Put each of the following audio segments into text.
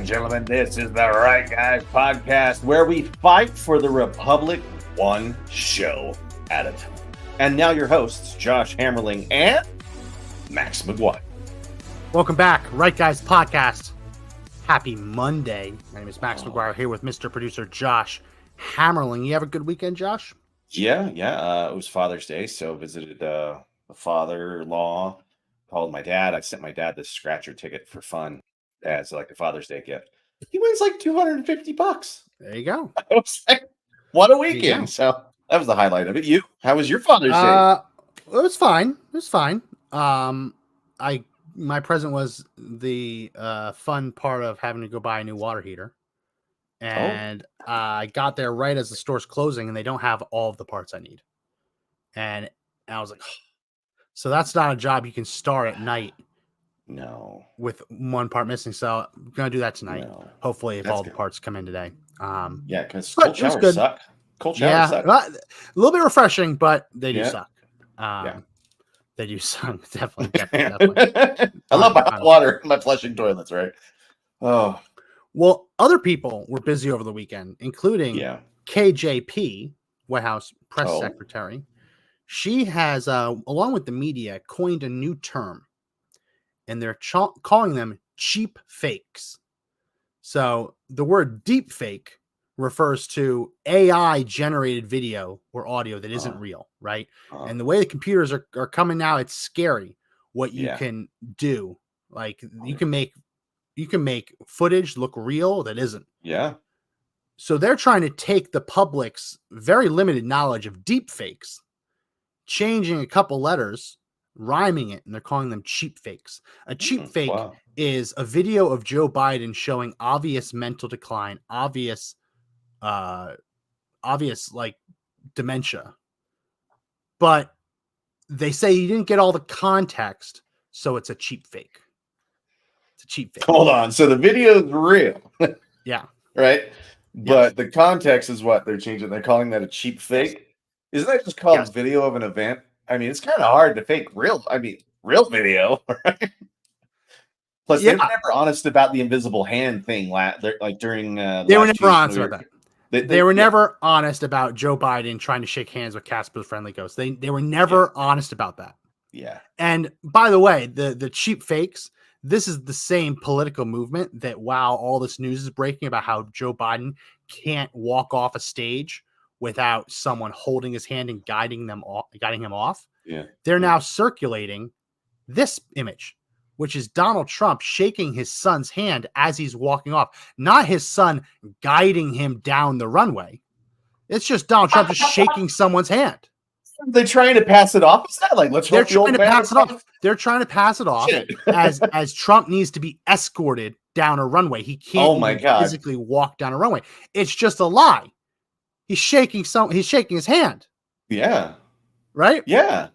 and gentlemen, this is the Right Guys podcast, where we fight for the Republic one show at a time. And now your hosts, Josh Hammerling and Max McGuire. Welcome back, Right Guys podcast. Happy Monday. My name is Max McGuire here with Mr. Producer Josh Hammerling. You have a good weekend, Josh? Yeah. It was Father's Day, so visited the father-in-law, called my dad. I sent my dad this scratcher ticket for fun as like a Father's Day gift. He wins like $250. There you go. I was like, what a weekend. So that was the highlight of it. How was your Father's Day? It was fine. It was fine. My present was the fun part of having to go buy a new water heater. And I got there right as the store's closing and they don't have all of the parts I need. And I was like, so that's not a job you can start at night. No. With one part missing. So I'm going to do that tonight. No. Hopefully if That's all good. the parts come in today. Yeah, because cold showers suck. Cold showers suck. A little bit refreshing, but they do suck. They do suck. Definitely. I love my hot water and my flushing toilets, right? Oh. Well, other people were busy over the weekend, including KJP, White House press secretary. She has, along with the media, coined a new term, and they're calling them cheap fakes. So the word deep fake refers to AI generated video or audio that isn't real, right? And the way the computers are coming now, it's scary what you can do. Like you can make footage look real that isn't. Yeah. So they're trying to take the public's very limited knowledge of deep fakes, changing a couple letters, rhyming it, and they're calling them cheap fakes. A cheap fake is a video of Joe Biden showing obvious mental decline, obvious like dementia. But they say you didn't get all the context, so it's a cheap fake. It's a cheap fake. Hold on. So the video is real. Yeah. Right? But the context is what they're changing. They're calling that a cheap fake. Isn't that just called video of an event? I mean, it's kind of hard to fake real video, right? Plus, they were never honest about the invisible hand thing. Like during they were never honest about that. They were never honest about Joe Biden trying to shake hands with Casper the Friendly Ghost. They were never honest about that. Yeah. And by the way, the cheap fakes, this is the same political movement that while all this news is breaking about how Joe Biden can't walk off a stage without someone holding his hand and guiding him off. Yeah. They're now circulating this image, which is Donald Trump shaking his son's hand as he's walking off, not his son guiding him down the runway. It's just Donald Trump just shaking someone's hand. They're trying to pass it off. Is that like, they're trying to pass it off. They're trying to pass it off as Trump needs to be escorted down a runway. He can't physically walk down a runway. It's just a lie. He's shaking his hand. Yeah. Right? Yeah.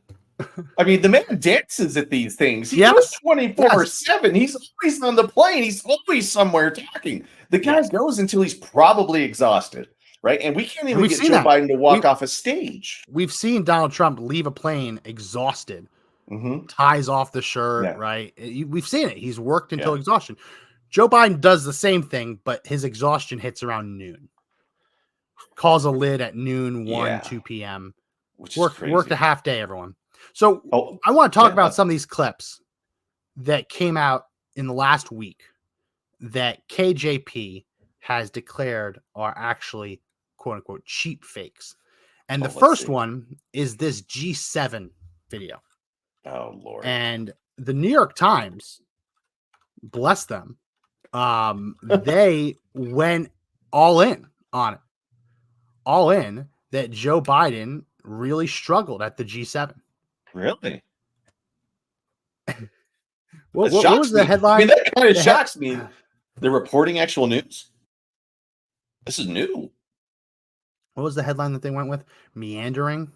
I mean, the man dances at these things. He goes 24/7. He's always on the plane. He's always somewhere talking. The guy goes until he's probably exhausted. Right. And we can't even get Joe Biden to walk off a stage. We've seen Donald Trump leave a plane exhausted, ties off the shirt. Right. We've seen it. He's worked until exhaustion. Joe Biden does the same thing, but his exhaustion hits around noon. Calls a lid at noon, 2 p.m. Worked a half day, everyone. So I want to talk about some of these clips that came out in the last week that KJP has declared are actually quote unquote cheap fakes. And the first one is this G7 video. Oh, Lord. And the New York Times, bless them, they went all in on it. All in that Joe Biden really struggled at the G7. Really? What was the headline? I mean, that kind of shocks me. They're reporting actual news. This is new. What was the headline that they went with? Meandering.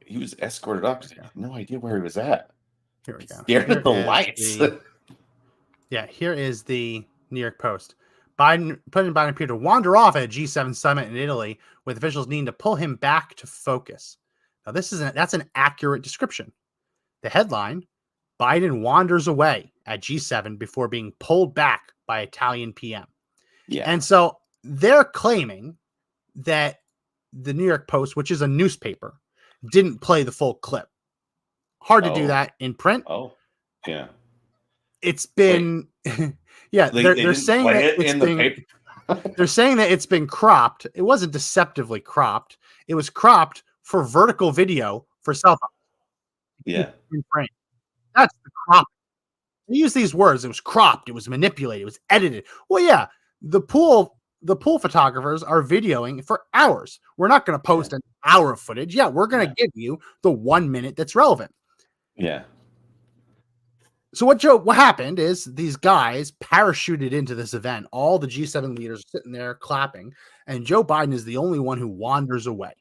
He was escorted up. I have no idea where he was at. Here we go. Scared of the lights. Here is the New York Post. President Biden appeared to wander off at a G7 summit in Italy, with officials needing to pull him back to focus. Now, that's an accurate description. The headline: Biden wanders away at G7 before being pulled back by Italian PM. Yeah. And so they're claiming that the New York Post, which is a newspaper, didn't play the full clip. Hard to do that in print. Oh, yeah. It's been, yeah. They're saying that it's been. They're saying that it's been cropped. It wasn't deceptively cropped. It was cropped for vertical video for cell phones. Yeah. In frame. That's the crop. They use these words. It was cropped. It was manipulated. It was edited. Well, yeah. The pool photographers are videoing for hours. We're not going to post an hour of footage. Yeah, we're going to give you the 1 minute that's relevant. Yeah. So what happened is these guys parachuted into this event. All the G7 leaders are sitting there clapping, and Joe Biden is the only one who wanders away.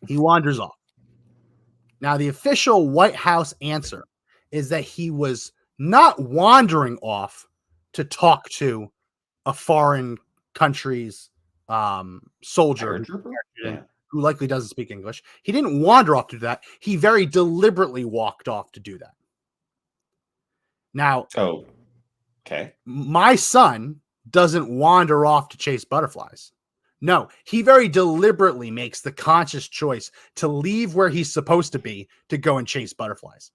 He wanders off. Now, the official White House answer is that he was not wandering off to talk to a foreign country's soldier who likely doesn't speak English. He didn't wander off to do that. He very deliberately walked off to do that. Now, my son doesn't wander off to chase butterflies. No, he very deliberately makes the conscious choice to leave where he's supposed to be to go and chase butterflies.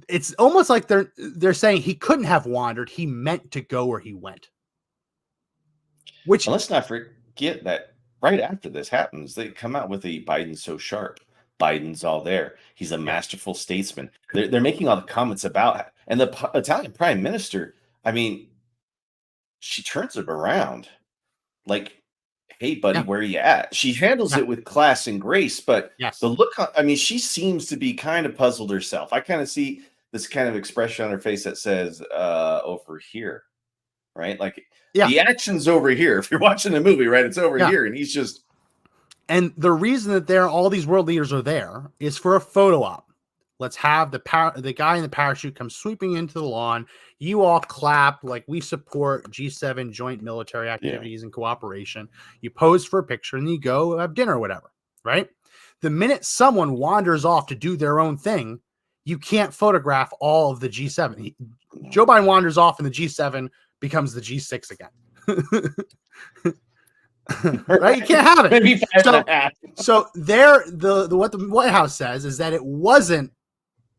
It's almost like they're saying he couldn't have wandered. He meant to go where he went. Which, let's not forget that right after this happens, they come out with the Biden's so sharp. Biden's all there. He's a masterful statesman. They're making all the comments about it. And the Italian prime minister, I mean, she turns it around. Like, hey, buddy, where are you at? She handles it with class and grace, but the look, I mean, she seems to be kind of puzzled herself. I kind of see this kind of expression on her face that says, over here, right? Like, the action's over here. If you're watching the movie, right, it's over here. And he's just. And the reason that all these world leaders are there is for a photo op. Let's have the guy in the parachute come sweeping into the lawn. You all clap like we support G7 joint military activities and cooperation. You pose for a picture and you go have dinner or whatever, right? The minute someone wanders off to do their own thing, you can't photograph all of the G7. Joe Biden wanders off and the G7 becomes the G6 again. Right? You can't have it. Maybe so what the White House says is that it wasn't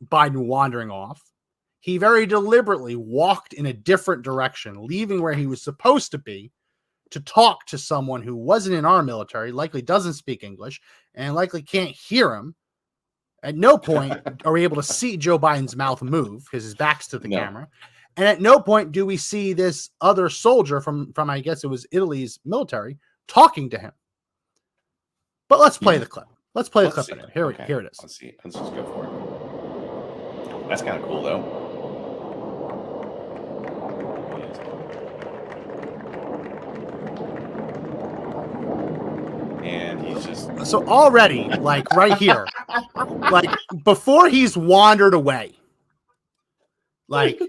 Biden wandering off. He very deliberately walked in a different direction, leaving where he was supposed to be to talk to someone who wasn't in our military, likely doesn't speak English, and likely can't hear him. At no point are we able to see Joe Biden's mouth move because his back's to the camera. And at no point do we see this other soldier from I guess it was Italy's military talking to him. But let's play the clip. Let's play the clip. Here it is. Let's see. Let's just go for it. That's kind of cool, though. And he's just so already, like right here, like before he's wandered away, like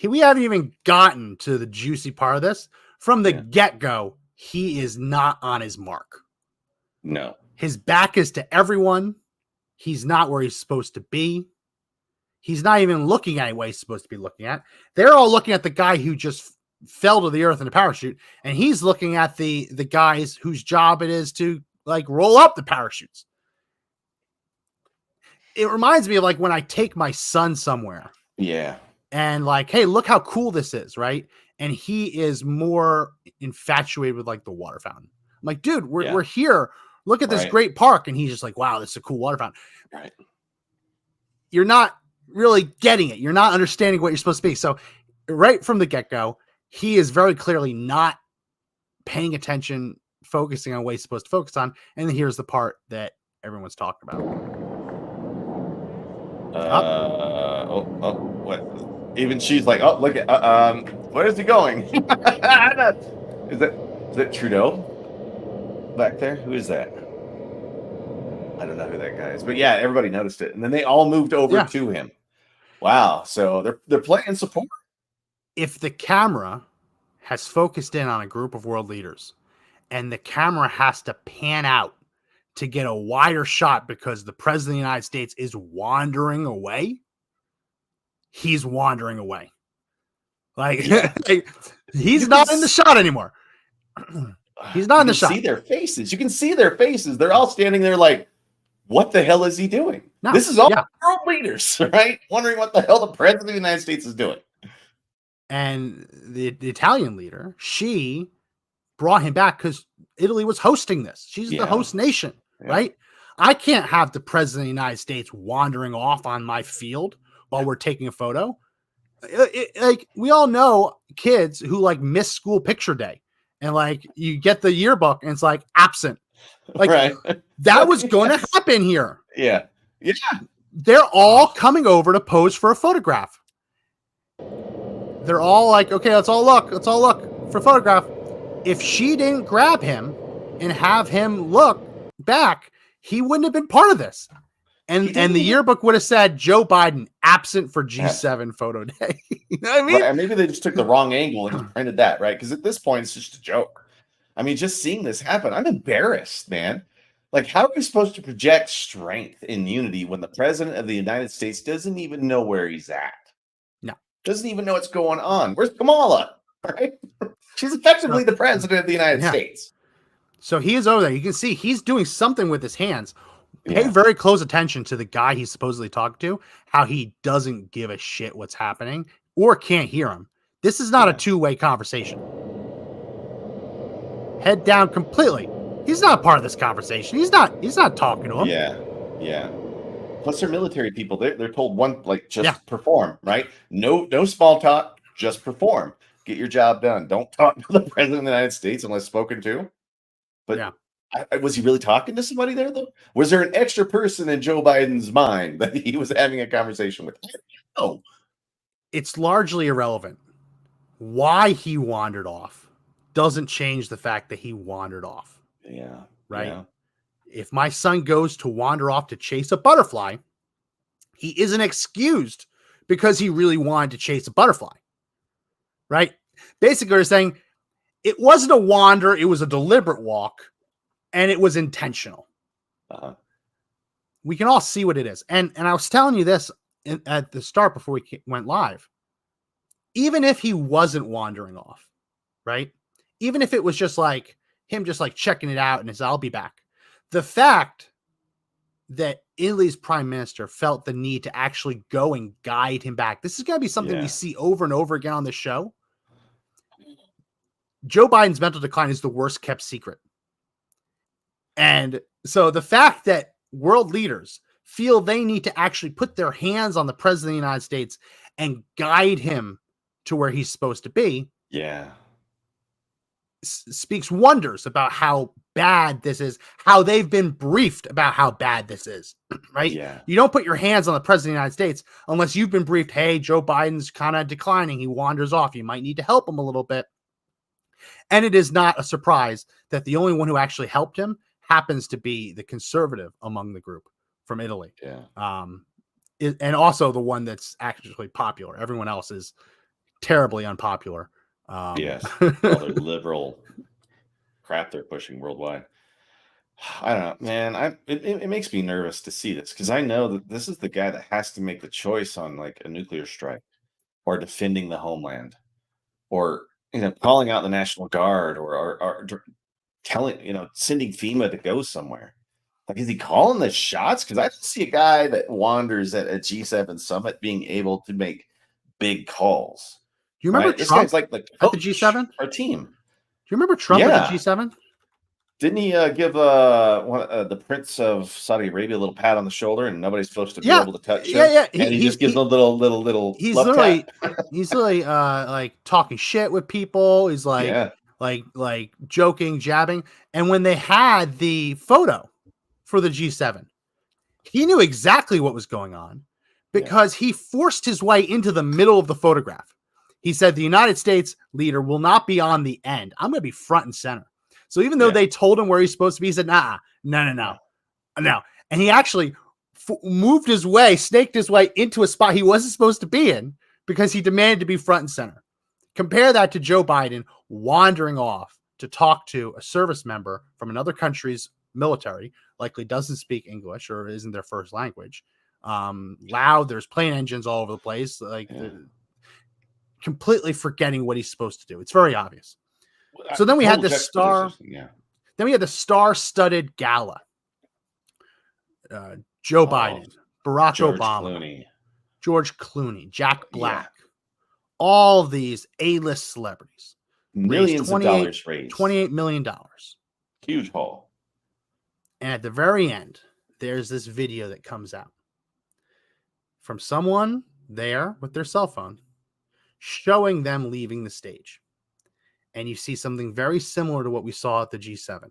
we haven't even gotten to the juicy part of this. From the get-go, he is not on his mark. No. His back is to everyone. He's not where he's supposed to be. He's not even looking at what he's supposed to be looking at. They're all looking at the guy who just fell to the earth in a parachute, and he's looking at the guys whose job it is to like roll up the parachutes. It reminds me of like when I take my son somewhere. Yeah. And like, hey, look how cool this is, right? And he is more infatuated with like the water fountain. I'm like, dude, we're here. Look at this great park. And he's just like, wow, this is a cool water fountain. Right. You're not really getting it. You're not understanding what you're supposed to be. So right from the get-go, he is very clearly not paying attention, focusing on what he's supposed to focus on. And then here's the part that everyone's talking about. What? Even she's like, oh, look at, where is he going? Is that Trudeau back there? Who is that? I don't know who that guy is, but yeah, everybody noticed it, and then they all moved over to him. Wow, so they're playing support. If the camera has focused in on a group of world leaders, and the camera has to pan out to get a wider shot because the president of the United States is wandering away, he's wandering away. Like, he's not in the shot anymore. He's not in the shot. You can see their faces. They're all standing there like, what the hell is he doing? No, this is all world leaders, right? Wondering what the hell the president of the United States is doing. And the Italian leader, she brought him back because Italy was hosting this. She's the host nation, right? I can't have the president of the United States wandering off on my field while we're taking a photo. Like, we all know kids who like miss school picture day, and like you get the yearbook and it's like absent. Like that was going to happen here. Yeah. They're all coming over to pose for a photograph. They're all like, okay, let's all look for a photograph. If she didn't grab him and have him look back, he wouldn't have been part of this. And the yearbook would have said Joe Biden absent for G7 photo day. You know what I mean? Right. Maybe they just took the wrong angle and printed that, right? Because at this point, it's just a joke. I mean, just seeing this happen, I'm embarrassed, man. Like, how are we supposed to project strength and unity when the president of the United States doesn't even know where he's at? No. Doesn't even know what's going on. Where's Kamala? Right? She's effectively the president of the United States. So he is over there. You can see he's doing something with his hands. Pay very close attention to the guy he's supposedly talking to, how he doesn't give a shit what's happening or can't hear him. This is not a two-way conversation. Head down completely. He's not part of this conversation. He's not talking to him. Yeah. Plus they're military people. They're told just perform, right? No small talk, just perform. Get your job done. Don't talk to the president of the United States unless spoken to. But was he really talking to somebody there, though? Was there an extra person in Joe Biden's mind that he was having a conversation with? No. It's largely irrelevant. Why he wandered off doesn't change the fact that he wandered off. Yeah. Right? Yeah. If my son goes to wander off to chase a butterfly, he isn't excused because he really wanted to chase a butterfly. Right? Basically, they're saying it wasn't a wander, it was a deliberate walk. And it was intentional. We can all see what it is. And I was telling you this at the start before we went live. Even if he wasn't wandering off, right? Even if it was just like him just like checking it out and his I'll be back. The fact that Italy's prime minister felt the need to actually go and guide him back. This is going to be something we see over and over again on this show. Joe Biden's mental decline is the worst kept secret. And so the fact that world leaders feel they need to actually put their hands on the president of the United States and guide him to where he's supposed to be. Speaks wonders about how bad this is, how they've been briefed about how bad this is, right? You don't put your hands on the president of the United States unless you've been briefed, hey, Joe Biden's kind of declining. He wanders off. You might need to help him a little bit. And it is not a surprise that the only one who actually helped him happens to be the conservative among the group from Italy. And also the one that's actually popular. Everyone else is terribly unpopular. All the liberal crap they're pushing worldwide. I don't know, man. It makes me nervous to see this because I know that this is the guy that has to make the choice on like a nuclear strike or defending the homeland or calling out the National Guard or telling, sending FEMA to go somewhere. Like, is he calling the shots? Because I don't see a guy that wanders at a G7 summit being able to make big calls. Do you remember Trump this guy's like the at the G7? Our team. Do you remember Trump at the G7? Didn't he give the Prince of Saudi Arabia a little pat on the shoulder, and nobody's supposed to be able to touch him? And he just gives a little. He's literally like talking shit with people. He's like joking, jabbing. And when they had the photo for the G7, he knew exactly what was going on because he forced his way into the middle of the photograph. He said the United States leader will not be on the end. I'm going to be front and center. So even though they told him where he's supposed to be, he said, no. And he actually moved his way, snaked his way into a spot he wasn't supposed to be in because he demanded to be front and center. Compare that to Joe Biden wandering off to talk to a service member from another country's military, likely doesn't speak English or isn't their first language. Loud, there's plane engines all over the place. completely forgetting what he's supposed to do. It's very obvious. So then we had the star. Yeah. Then we had the star-studded gala. Joe Biden, Barack Obama, George Clooney, Jack Black, all these A-list celebrities. Millions of dollars raised. $28 million. Huge haul. And at the very end, there's this video that comes out from someone there with their cell phone showing them leaving the stage. And you see something very similar to what we saw at the G7,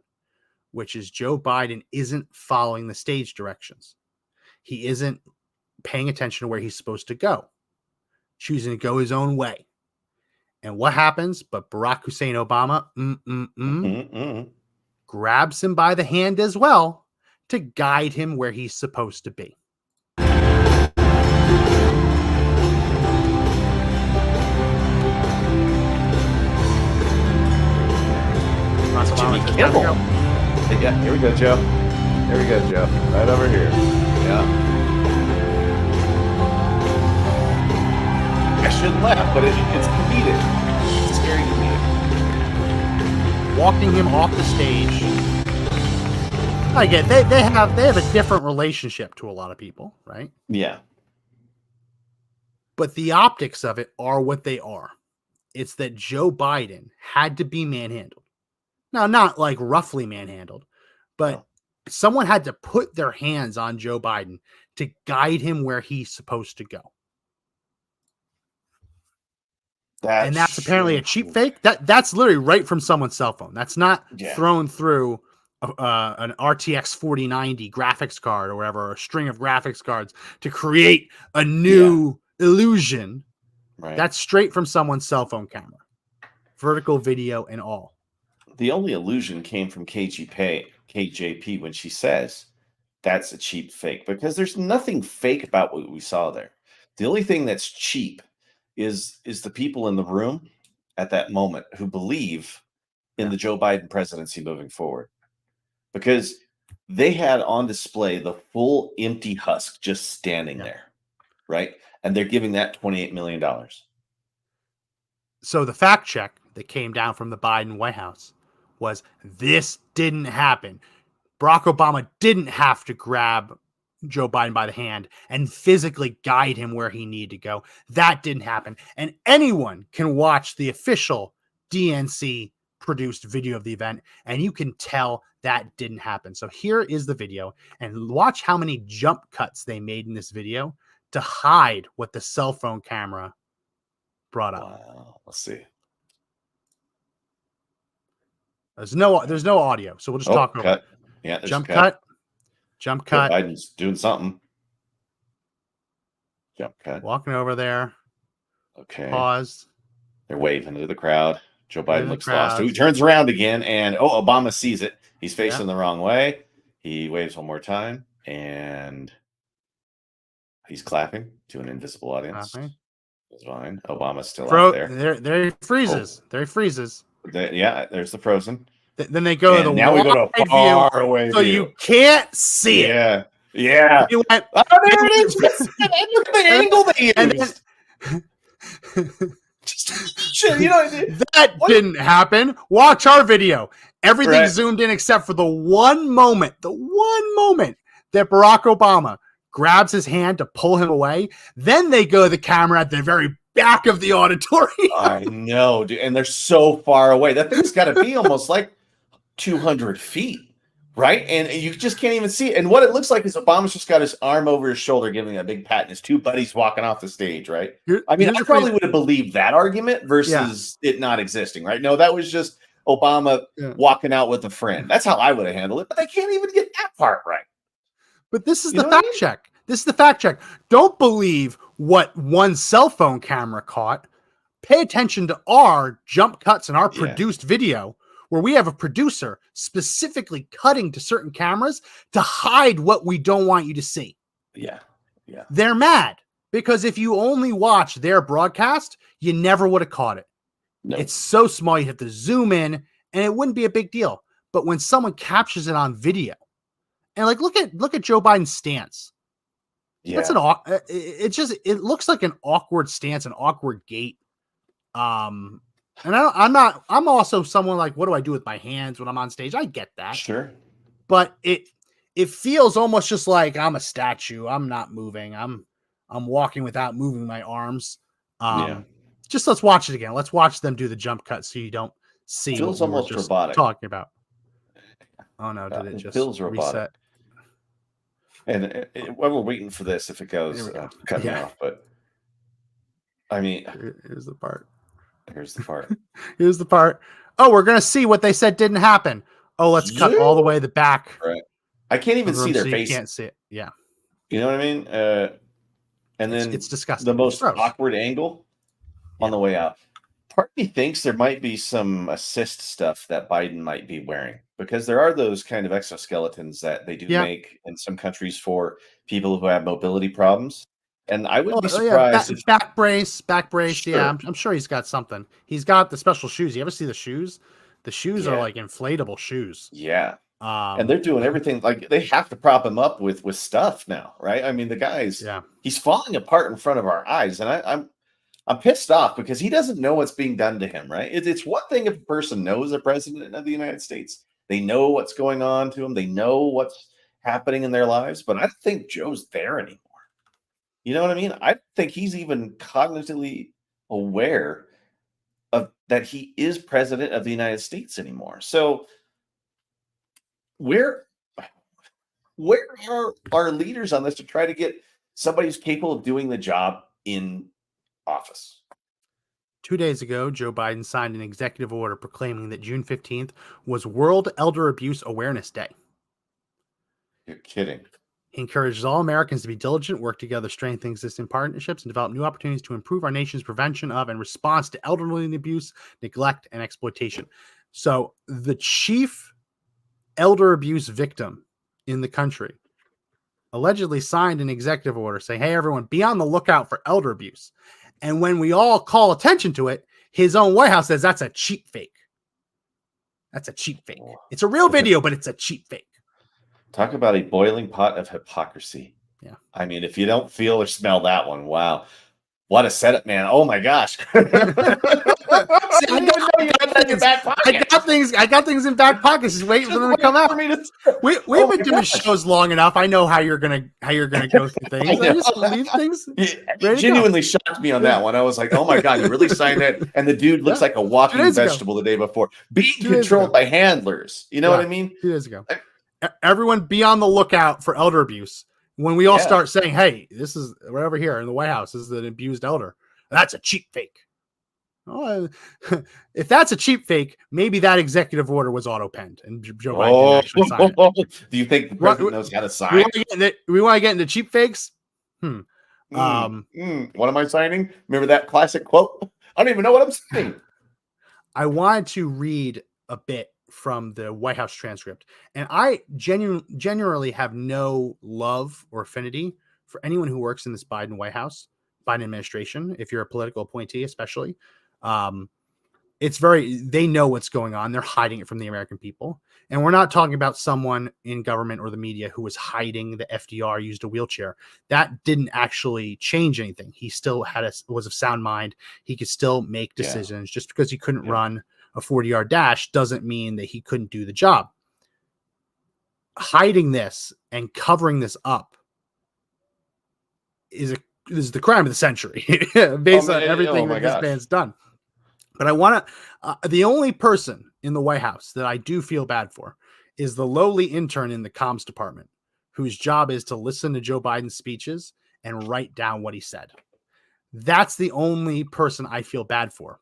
which is Joe Biden isn't following the stage directions. He isn't paying attention to where he's supposed to go, choosing to go his own way. And what happens? But Barack Hussein Obama grabs him by the hand as well to guide him where he's supposed to be. Jimmy Kimmel. Yeah, here we go, Joe. Here we go, Joe. Right over here. Yeah. I shouldn't laugh, but it's comedic. It's scary comedic. Walking him off the stage. Again, they have a different relationship to a lot of people, right? Yeah. But the optics of it are what they are. It's that Joe Biden had to be manhandled. Now, not like roughly manhandled, but someone had to put their hands on Joe Biden to guide him where he's supposed to go. And that's apparently a cheap fake. That's literally right from someone's cell phone. That's not thrown through an RTX 4090 graphics card or whatever, or a string of graphics cards to create a new illusion. Right. That's straight from someone's cell phone camera, vertical video and all. The only illusion came from KJP when she says that's a cheap fake, because there's nothing fake about what we saw there. The only thing that's cheap is the people in the room at that moment who believe in the Joe Biden presidency moving forward, because they had on display the full empty husk just standing there, right? And they're giving that $28 million. So the fact check that came down from the Biden White House was this didn't happen. Barack Obama didn't have to grab Joe Biden by the hand and physically guide him where he needed to go. That didn't happen. And anyone can watch the official DNC produced video of the event, and you can tell that didn't happen. So here is the video, and watch how many jump cuts they made in this video to hide what the cell phone camera brought up. Wow. Let's see. There's no audio, so we'll just talk over it. Yeah, jump cut. Jump cut. Biden's doing something. Jump cut. Walking over there. Okay. Pause. They're waving to the crowd. Joe Biden looks lost. So he turns around again, and Obama sees it. He's facing the wrong way. He waves one more time, and he's clapping to an invisible audience. It's fine. Obama's still out there. There he freezes. There he freezes. There's the frozen. Then they go to the now we go to far away so you can't see it. Yeah. You went, there it is. Look at the angle they used. That didn't happen. Watch our video. Everything zoomed in except for the one moment that Barack Obama grabs his hand to pull him away. Then they go to the camera at the very back of the auditorium. I know, dude. And they're so far away. That thing's got to be almost like 200 feet, right? And you just can't even see it. And what it looks like is Obama's just got his arm over his shoulder, giving a big pat, and his two buddies walking off the stage, right? I mean, I probably would have believed that argument versus it not existing, right? No, that was just Obama walking out with a friend. That's how I would have handled it. But they can't even get that part right. But this is the fact check. This is the fact check. Don't believe what one cell phone camera caught. Pay attention to our jump cuts and our produced video, where we have a producer specifically cutting to certain cameras to hide what we don't want you to see. Yeah. They're mad because if you only watch their broadcast, you never would have caught it. No. It's so small, you have to zoom in and it wouldn't be a big deal. But when someone captures it on video, and like, look at Joe Biden's stance. Yeah. That's it looks like an awkward stance, an awkward gait. And I'm also someone like, what do I do with my hands when I'm on stage? I get that. Sure. But it feels almost just like I'm a statue. I'm not moving. I'm walking without moving my arms. Just let's watch it again. Let's watch them do the jump cut so you don't see Feels what we were almost just robotic. talking about. Oh no, did it just feels robotic? reset? And while we're waiting for this, if it goes, cut me off. But I mean, here's the part. Here's the part. Here's the part. Oh, we're gonna see what they said didn't happen. Oh, let's cut all the way to the back. Right. I can't even see their face. You can't see it. Yeah. You know what I mean? And then it's disgusting. The most awkward angle on the way out. Part of me thinks there might be some assist stuff that Biden might be wearing, because there are those kind of exoskeletons that they do make in some countries for people who have mobility problems. And I wouldn't be surprised. Back brace. Sure. Yeah, I'm sure he's got something. He's got the special shoes. You ever see the shoes? The shoes are like inflatable shoes. Yeah. And they're doing everything, like they have to prop him up with stuff now, right? I mean, the guy's he's falling apart in front of our eyes, and I'm pissed off because he doesn't know what's being done to him, right? It's one thing if a person knows the president of the United States, they know what's going on to him, they know what's happening in their lives, but I don't think Joe's there anymore. You know what I mean? I don't think he's even cognitively aware of that he is president of the United States anymore. So where are our leaders on this to try to get somebody who's capable of doing the job in office? 2 days ago, Joe Biden signed an executive order proclaiming that June 15th was World Elder Abuse Awareness Day. You're kidding. He encourages all Americans to be diligent, work together, strengthen existing partnerships, and develop new opportunities to improve our nation's prevention of and response to elderly abuse, neglect, and exploitation. So the chief elder abuse victim in the country allegedly signed an executive order saying, hey, everyone, be on the lookout for elder abuse. And when we all call attention to it, his own White House says that's a cheap fake. That's a cheap fake. It's a real video, but it's a cheap fake. Talk about a boiling pot of hypocrisy. Yeah. I mean, if you don't feel or smell that one, wow. What a setup, man. Oh my gosh. I got things in back pockets just waiting for them to come out. We've been doing shows long enough. I know how you're gonna go through things. I just leave things. It genuinely shocked me on that one. I was like, oh my God, you really signed it? And the dude looks like a walking vegetable the day before. Being controlled by handlers. You know what I mean? 2 days ago. Everyone be on the lookout for elder abuse. When we all start saying, hey, this is right over here in the White House, this is an abused elder. That's a cheap fake. Oh, if that's a cheap fake, maybe that executive order was auto-penned and Joe Biden didn't actually sign it. Do you think the president knows how to sign? We want to get into cheap fakes? What am I signing? Remember that classic quote? I don't even know what I'm saying. I wanted to read a bit from the White House transcript. And I genuinely have no love or affinity for anyone who works in this Biden White House, Biden administration, if you're a political appointee, especially. They know what's going on. They're hiding it from the American people. And we're not talking about someone in government or the media who was hiding the FDR used a wheelchair. That didn't actually change anything. He still was of sound mind. He could still make decisions. Just because he couldn't run a 40-yard dash doesn't mean that he couldn't do the job. Hiding this and covering this up is the crime of the century based on everything that this man's done. But I want to, the only person in the White House that I do feel bad for is the lowly intern in the comms department, whose job is to listen to Joe Biden's speeches and write down what he said. That's the only person I feel bad for.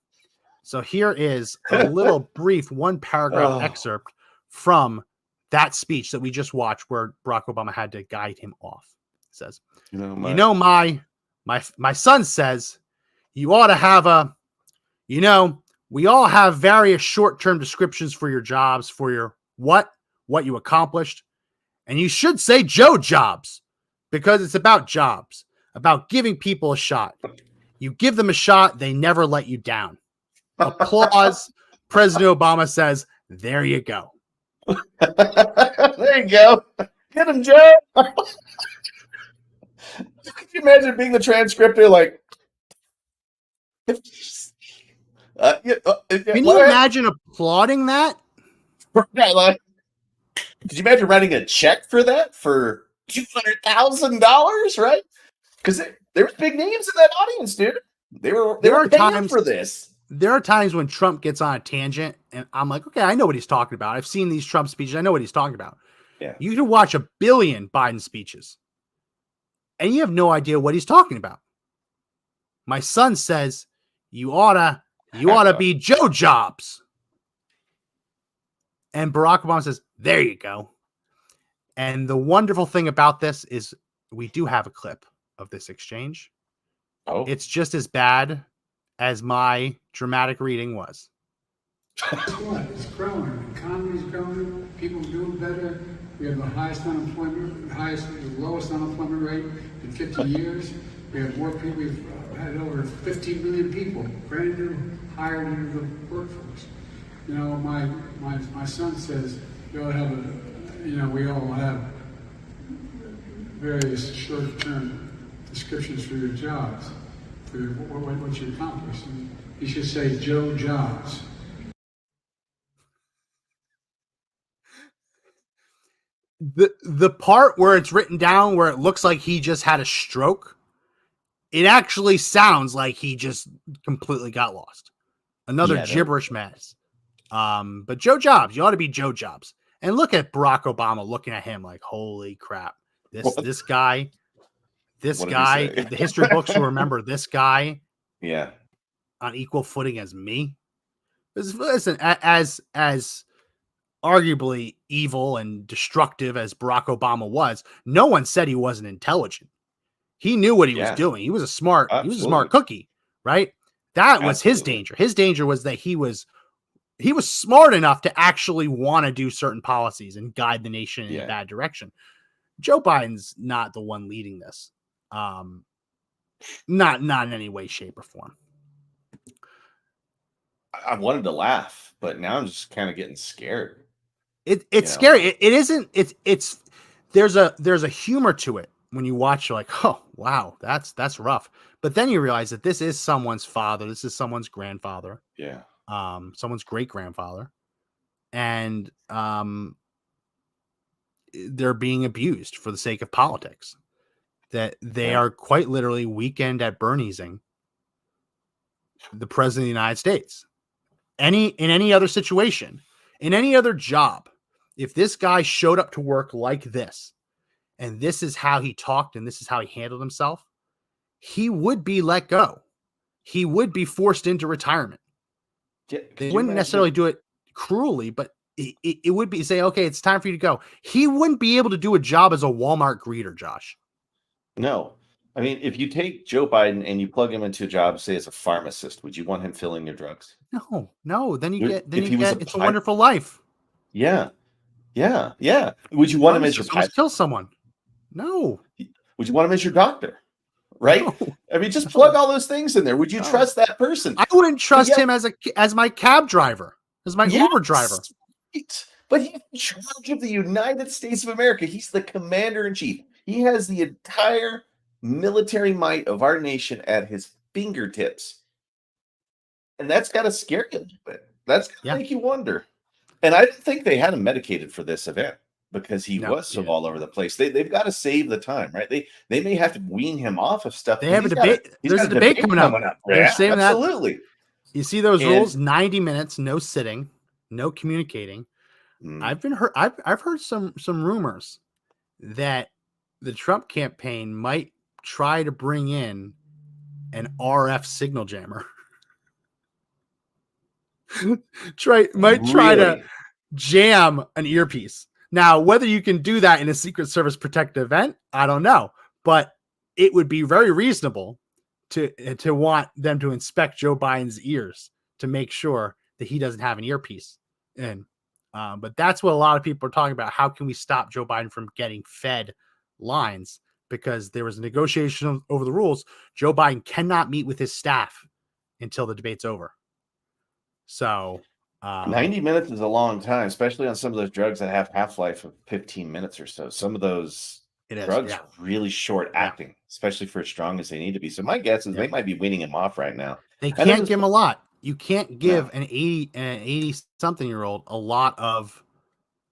So here is a little brief 1-paragraph excerpt from that speech that we just watched where Barack Obama had to guide him off. It says, my son says, you ought to have we all have various short-term descriptions for your jobs, for your what you accomplished. And you should say Joe jobs, because it's about jobs, about giving people a shot. You give them a shot, they never let you down. Applause. President Obama says, there you go. There you go. Get him, Joe. Could you imagine being the transcriptor? Like, Can you imagine applauding that? Like, could you imagine writing a check for that for $200,000? Right? Because there was big names in that audience, dude. They were paying for this. There are times when Trump gets on a tangent, and I'm like, okay, I know what he's talking about. I've seen these Trump speeches. I know what he's talking about. Yeah. You can watch 1 billion Biden speeches, and you have no idea what he's talking about. My son says, you ought to be Joe Jobs. And Barack Obama says, there you go. And the wonderful thing about this is we do have a clip of this exchange. Oh. It's just as bad as my dramatic reading was. It's growing. The economy's growing. People doing better. We have the highest unemployment, the lowest unemployment rate in 50 years. We have more people. We've had over 15 million people brand new hired into the workforce. You know, my son says we all have various short-term descriptions for your jobs, for what you accomplish. And you should say Joe Jobs. The part where it's written down where it looks like he just had a stroke, it actually sounds like he just completely got lost. Another gibberish mess. But Joe Jobs, you ought to be Joe Jobs. And look at Barack Obama looking at him like, holy crap. This guy, the history books will remember this guy on equal footing as me. Listen, as arguably evil and destructive as Barack Obama was, no one said he wasn't intelligent. He knew what he was doing. He was a smart cookie, right? That was his danger. His danger was that he was smart enough to actually want to do certain policies and guide the nation in a bad direction. Joe Biden's not the one leading this. Not in any way, shape, or form. I wanted to laugh, but now I'm just kind of getting scared. It's scary. It isn't. It's there's a humor to it when you watch. You're like, oh wow, that's rough. But then you realize that this is someone's father. This is someone's grandfather. Yeah. Someone's great grandfather, and they're being abused for the sake of politics. That they are quite literally weekend at Bernie'sing the president of the United States. In any other situation, in any other job, if this guy showed up to work like this, and this is how he talked and this is how he handled himself, he would be let go. He would be forced into retirement. They wouldn't necessarily do it cruelly, but it would be say, okay, it's time for you to go. He wouldn't be able to do a job as a Walmart greeter, Josh. No. I mean, if you take Joe Biden and you plug him into a job, say as a pharmacist, would you want him filling your drugs? No. Then you get It's a Wonderful Life. Yeah. Would you want him as your pilot? Kill someone? No. Would you want him as your doctor? Right? No. I mean, just plug all those things in there. Would you trust that person? I wouldn't trust him as my cab driver, as my Uber driver. But he's in charge of the United States of America. He's the commander in chief. He has the entire military might of our nation at his fingertips. And that's got to scare you a little bit. That's got to make you wonder. And I didn't think they had him medicated for this event because he was so all over the place. They've got to save the time, right? They may have to wean him off of stuff. They have a debate. There's a debate coming up. They're saying absolutely. That. You see those rules? 90 minutes, no sitting, no communicating. I've heard some rumors that the Trump campaign might try to bring in an RF signal jammer. try to jam an earpiece. Now, whether you can do that in a Secret Service protected event, I don't know, but it would be very reasonable to want them to inspect Joe Biden's ears to make sure that he doesn't have an earpiece in. But that's what a lot of people are talking about. How can we stop Joe Biden from getting fed lines? Because there was a negotiation over the rules. Joe Biden cannot meet with his staff until the debate's over. So 90 minutes is a long time, especially on some of those drugs that have half-life of 15 minutes or so. Some of those drugs are really short acting, especially for as strong as they need to be. So my guess is they might be weaning him off right now. They can't give him a lot. you can't give an 80 something year old a lot of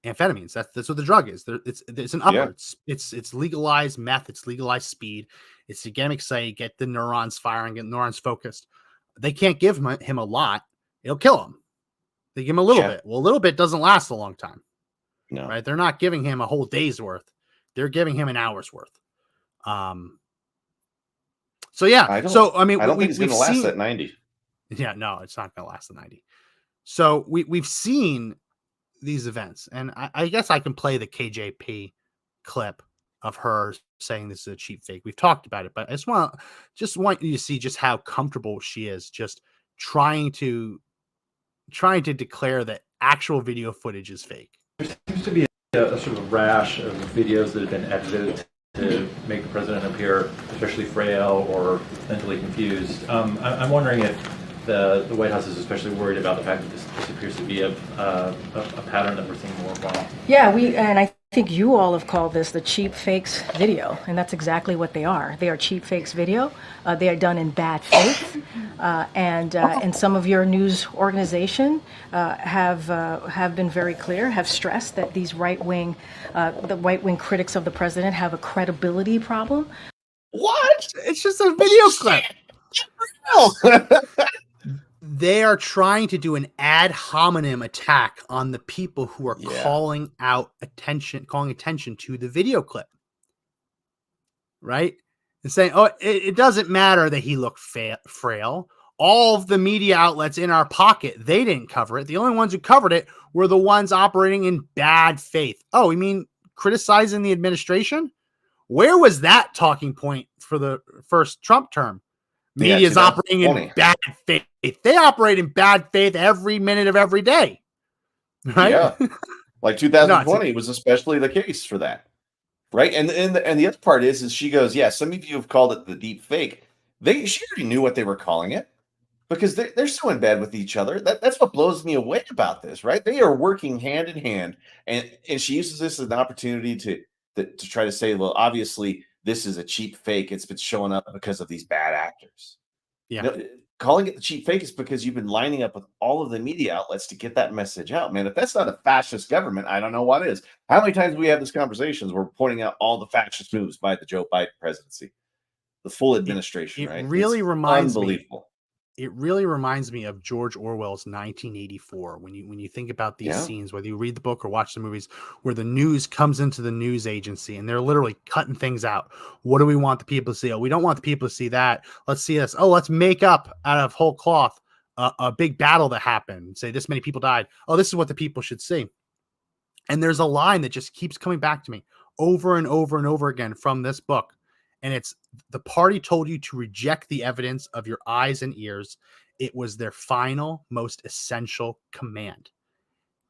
amphetamines. That's what the drug is. It's an upper. It's legalized meth. It's legalized speed. It's to get them excited, get the neurons firing, get neurons focused. They can't give him a lot. It'll kill him. They give him a little bit. Well, a little bit doesn't last a long time. No. Right? They're not giving him a whole day's worth. They're giving him an hour's worth. So yeah. I don't think it's going to last that 90. Yeah, no, it's not going to last the 90. So we've seen these events, and I guess I can play the KJP clip of her saying this is a cheap fake. We've talked about it, but I just want you to see just how comfortable she is, just trying to declare that actual video footage is fake. There seems to be a sort of rash of videos that have been edited to make the president appear especially frail or mentally confused. I'm wondering if the White House is especially worried about the fact that this appears to be a pattern that we're seeing more often. Yeah, and I think you all have called this the cheap fakes video, and that's exactly what they are. They are cheap fakes video. They are done in bad faith, and some of your news organization have been very clear, have stressed that these right-wing critics of the president have a credibility problem. What? It's just a video clip. They are trying to do an ad hominem attack on the people who are calling attention to the video clip. Right? And saying, oh, it doesn't matter that he looked frail. All of the media outlets in our pocket, they didn't cover it. The only ones who covered it were the ones operating in bad faith. Oh, you mean criticizing the administration? Where was that talking point for the first Trump term? Media is operating in bad faith. They operate in bad faith every minute of every day. Right? Yeah. Like 2020 was especially the case for that. Right. And the other part is she goes, yeah, some of you have called it the deep fake. She already knew what they were calling it because they're so in bed with each other. That's what blows me away about this, right? They are working hand in hand. And she uses this as an opportunity to try to say, well, obviously, this is a cheap fake. It's been showing up because of these bad actors. Yeah. You know, calling it the cheap fake is because you've been lining up with all of the media outlets to get that message out, man. If that's not a fascist government, I don't know what is. How many times we have these conversations where we're pointing out all the fascist moves by the Joe Biden presidency, the full administration, it right? Really reminds unbelievable. Me. It really reminds me of George Orwell's 1984. When you think about these scenes, whether you read the book or watch the movies, where the news comes into the news agency and they're literally cutting things out. What do we want the people to see? Oh, we don't want the people to see that. Let's see this. Oh, let's make up out of whole cloth a big battle that happened. Say this many people died. Oh, this is what the people should see. And there's a line that just keeps coming back to me over and over and over again from this book. And it's, the party told you to reject the evidence of your eyes and ears. It was their final, most essential command.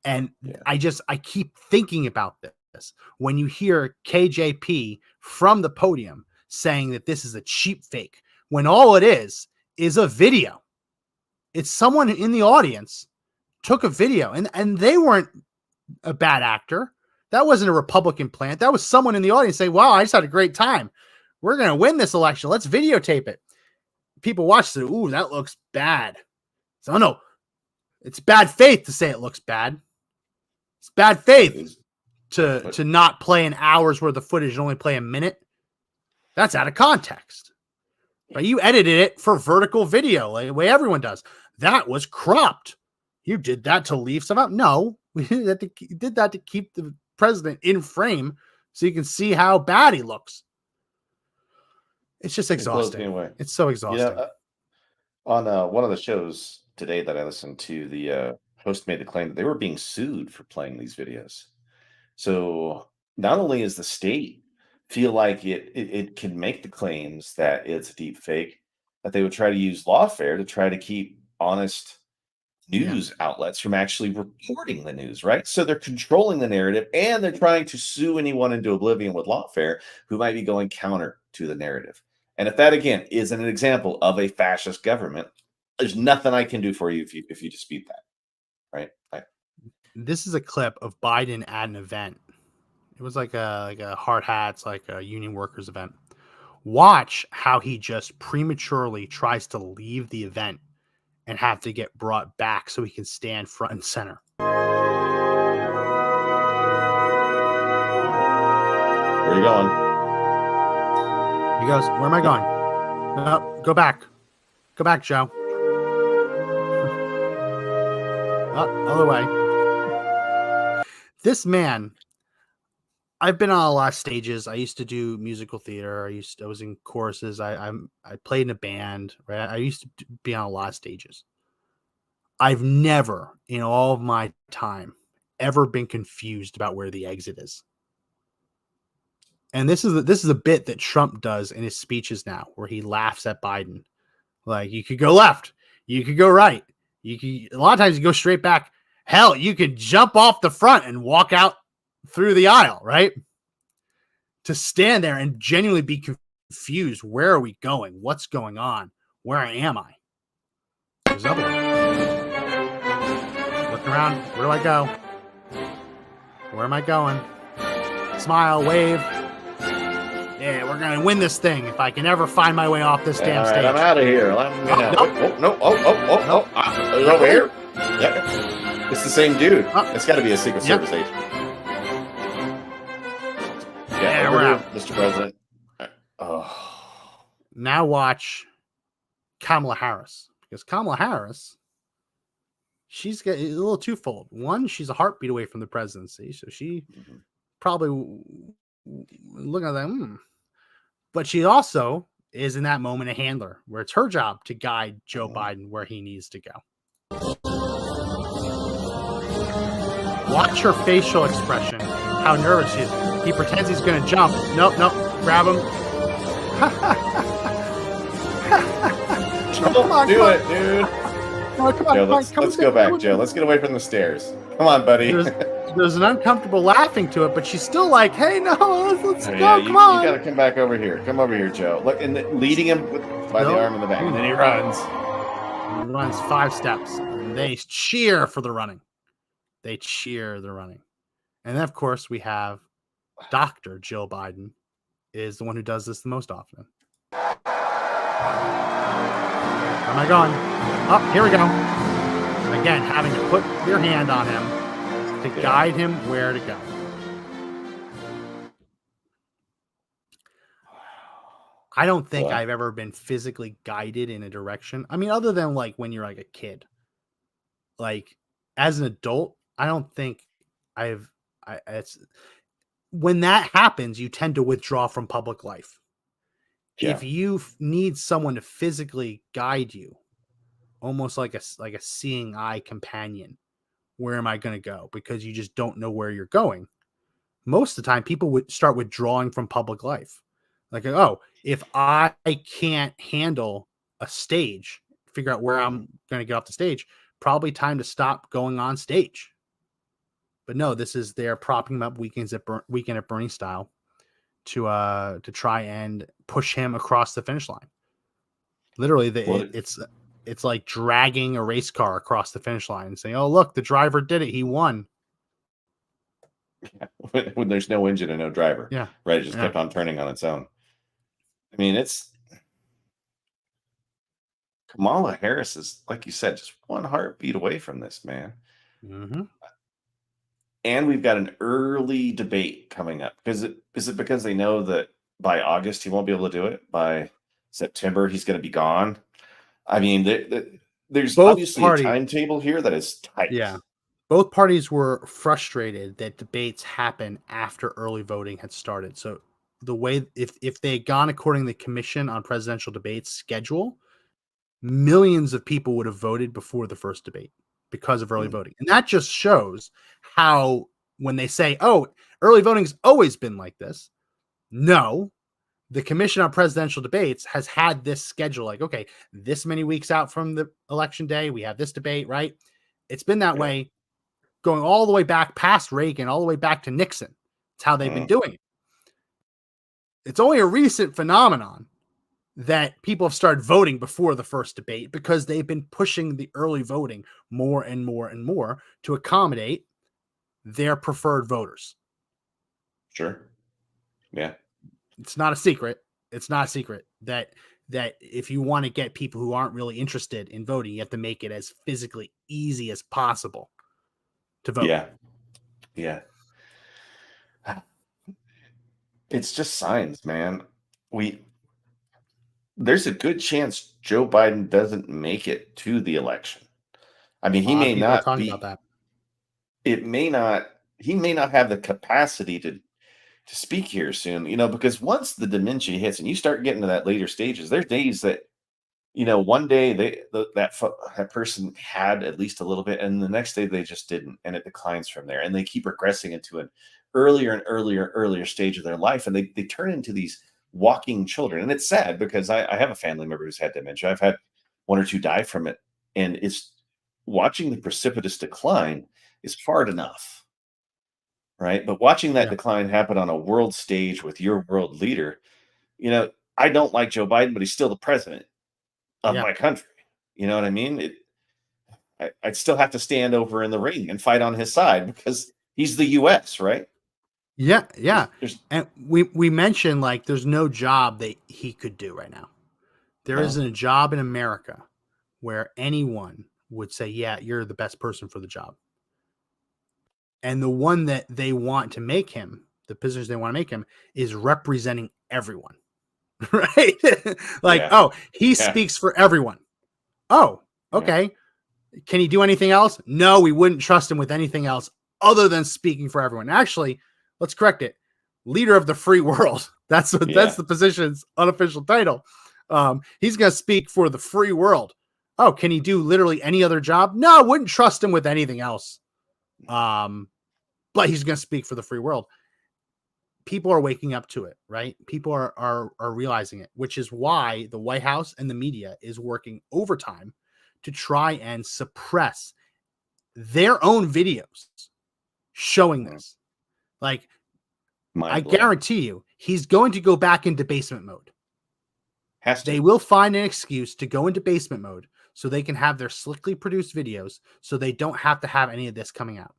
And I keep thinking about this. When you hear KJP from the podium saying that this is a cheap fake, when all it is a video. It's someone in the audience took a video, and they weren't a bad actor. That wasn't a Republican plant. That was someone in the audience saying, wow, I just had a great time. We're going to win this election. Let's videotape it. People watch it. Ooh, that looks bad. So no, it's bad faith to say it looks bad. It's bad faith to not play an hour's worth of footage and only play a minute. That's out of context. But you edited it for vertical video, like the way everyone does. That was cropped. You did that to leave some out? No, we did that to keep the president in frame so you can see how bad he looks. It's just exhausting. It's so exhausting. On one of the shows today that I listened to, the host made the claim that they were being sued for playing these videos. So not only is the state feel like it can make the claims that it's a deep fake, that they would try to use lawfare to try to keep honest news outlets from actually reporting the news, right? So they're controlling the narrative, and they're trying to sue anyone into oblivion with lawfare who might be going counter to the narrative. And if that, again, is an example of a fascist government, there's nothing I can do for you if you dispute that, right? This is a clip of Biden at an event. It was like a hard hats, like a union workers event. Watch how he just prematurely tries to leave the event and have to get brought back so he can stand front and center. Where are you going? He goes, where am I going? No, go back. Go back, Joe. Other way. This man, I've been on a lot of stages. I used to do musical theater. I was in choruses. I played in a band, right? I used to be on a lot of stages. I've never, in all of my time, ever been confused about where the exit is. And this is a bit that Trump does in his speeches now, where he laughs at Biden. Like, you could go left, you could go right, a lot of times you go straight back. Hell, you could jump off the front and walk out through the aisle, right? To stand there and genuinely be confused. Where are we going? What's going on? Where am I? There's another one. Look around. Where do I go? Where am I going? Smile, wave. Yeah, we're going to win this thing if I can ever find my way off this damn stage. I'm out of here. No. It's over here. Yep. It's the same dude. It's got to be a Secret Service agent. Yeah, we're out, Mr. President. Oh. Now watch Kamala Harris, because Kamala Harris, she's got a little twofold. One, she's a heartbeat away from the presidency, so she probably looking at that. But she also is in that moment a handler, where it's her job to guide Joe Biden where he needs to go. Watch her facial expression, how nervous she is. He pretends he's going to jump. Nope, grab him. Come on, do it, dude. No, come on, Joe, let's go back, Joe. Let's get away from the stairs. Come on, buddy. There's an uncomfortable laughing to it, but she's still like, "Hey, no, let's go. Come on. You got to come back over here. Come over here, Joe. Look, and leading him by the arm in the back, and then he runs. He runs 5 steps. And they cheer for the running. They cheer the running, and then of course we have Dr. Jill Biden is the one who does this the most often. Where am I going? Oh, here we go. Again, having to put your hand on him to guide him where to go. I don't think I've ever been physically guided in a direction. I mean, other than like when you're like a kid. Like as an adult, I don't think it's when that happens, you tend to withdraw from public life. Yeah. If you need someone to physically guide you, almost like a seeing eye companion, where am I going to go? Because you just don't know where you're going. Most of the time, people would start withdrawing from public life. Like, oh, if I can't handle a stage, figure out where I'm going to get off the stage, probably time to stop going on stage. But no, this is they're propping him up Weekend at Bernie style to try and push him across the finish line. Literally, it's like dragging a race car across the finish line and saying, "Oh, look, the driver did it. He won." When there's no engine and no driver, right? It just kept on turning on its own. I mean, it's Kamala Harris is, like you said, just one heartbeat away from this, man. Mm-hmm. And we've got an early debate coming up. Is it because they know that by August he won't be able to do it? By September he's going to be gone? I mean, there's both obviously a timetable here that is tight. Yeah. Both parties were frustrated that debates happen after early voting had started. So the way, if they had gone according to the Commission on Presidential Debates schedule, millions of people would have voted before the first debate because of early voting. And that just shows how when they say, oh, early voting's always been like this. No, the Commission on Presidential Debates has had this schedule like, okay, this many weeks out from the election day, we have this debate, right? It's been that way going all the way back past Reagan, all the way back to Nixon. It's how they've been doing it. It's only a recent phenomenon that people have started voting before the first debate because they've been pushing the early voting more and more and more to accommodate their preferred voters. Sure. Yeah. It's not a secret. It's not a secret that that if you want to get people who aren't really interested in voting, you have to make it as physically easy as possible to vote. Yeah. Yeah. It's just signs, man. There's a good chance Joe Biden doesn't make it to the election. I mean, A lot of people are talking about that. He may not have the capacity to speak here soon, because once the dementia hits and you start getting to that later stages, there's days that, one day that person had at least a little bit, and the next day they just didn't, and it declines from there, and they keep regressing into an earlier and earlier stage of their life, and they turn into these walking children. And it's sad because I have a family member who's had dementia. I've had one or two die from it, and it's watching the precipitous decline is hard enough, right? But watching that decline happen on a world stage with your world leader, I don't like Joe Biden, but he's still the president of my country. You know what I mean? I'd still have to stand over in the ring and fight on his side because he's the U.S., right? Yeah. And we mentioned, like, there's no job that he could do right now. There isn't a job in America where anyone would say, yeah, you're the best person for the job. And the one that they want to make him, the positions they want to make him, is representing everyone. Right? He speaks for everyone. Oh, okay. Yeah. Can he do anything else? No, we wouldn't trust him with anything else other than speaking for everyone. Actually, let's correct it. Leader of the free world. That's the position's unofficial title. He's going to speak for the free world. Oh, can he do literally any other job? No, I wouldn't trust him with anything else. But he's going to speak for the free world. People are waking up to it, right? People are realizing it, which is why the White House and the media is working overtime to try and suppress their own videos showing this. Like, I guarantee you, he's going to go back into basement mode. They will find an excuse to go into basement mode so they can have their slickly produced videos so they don't have to have any of this coming out.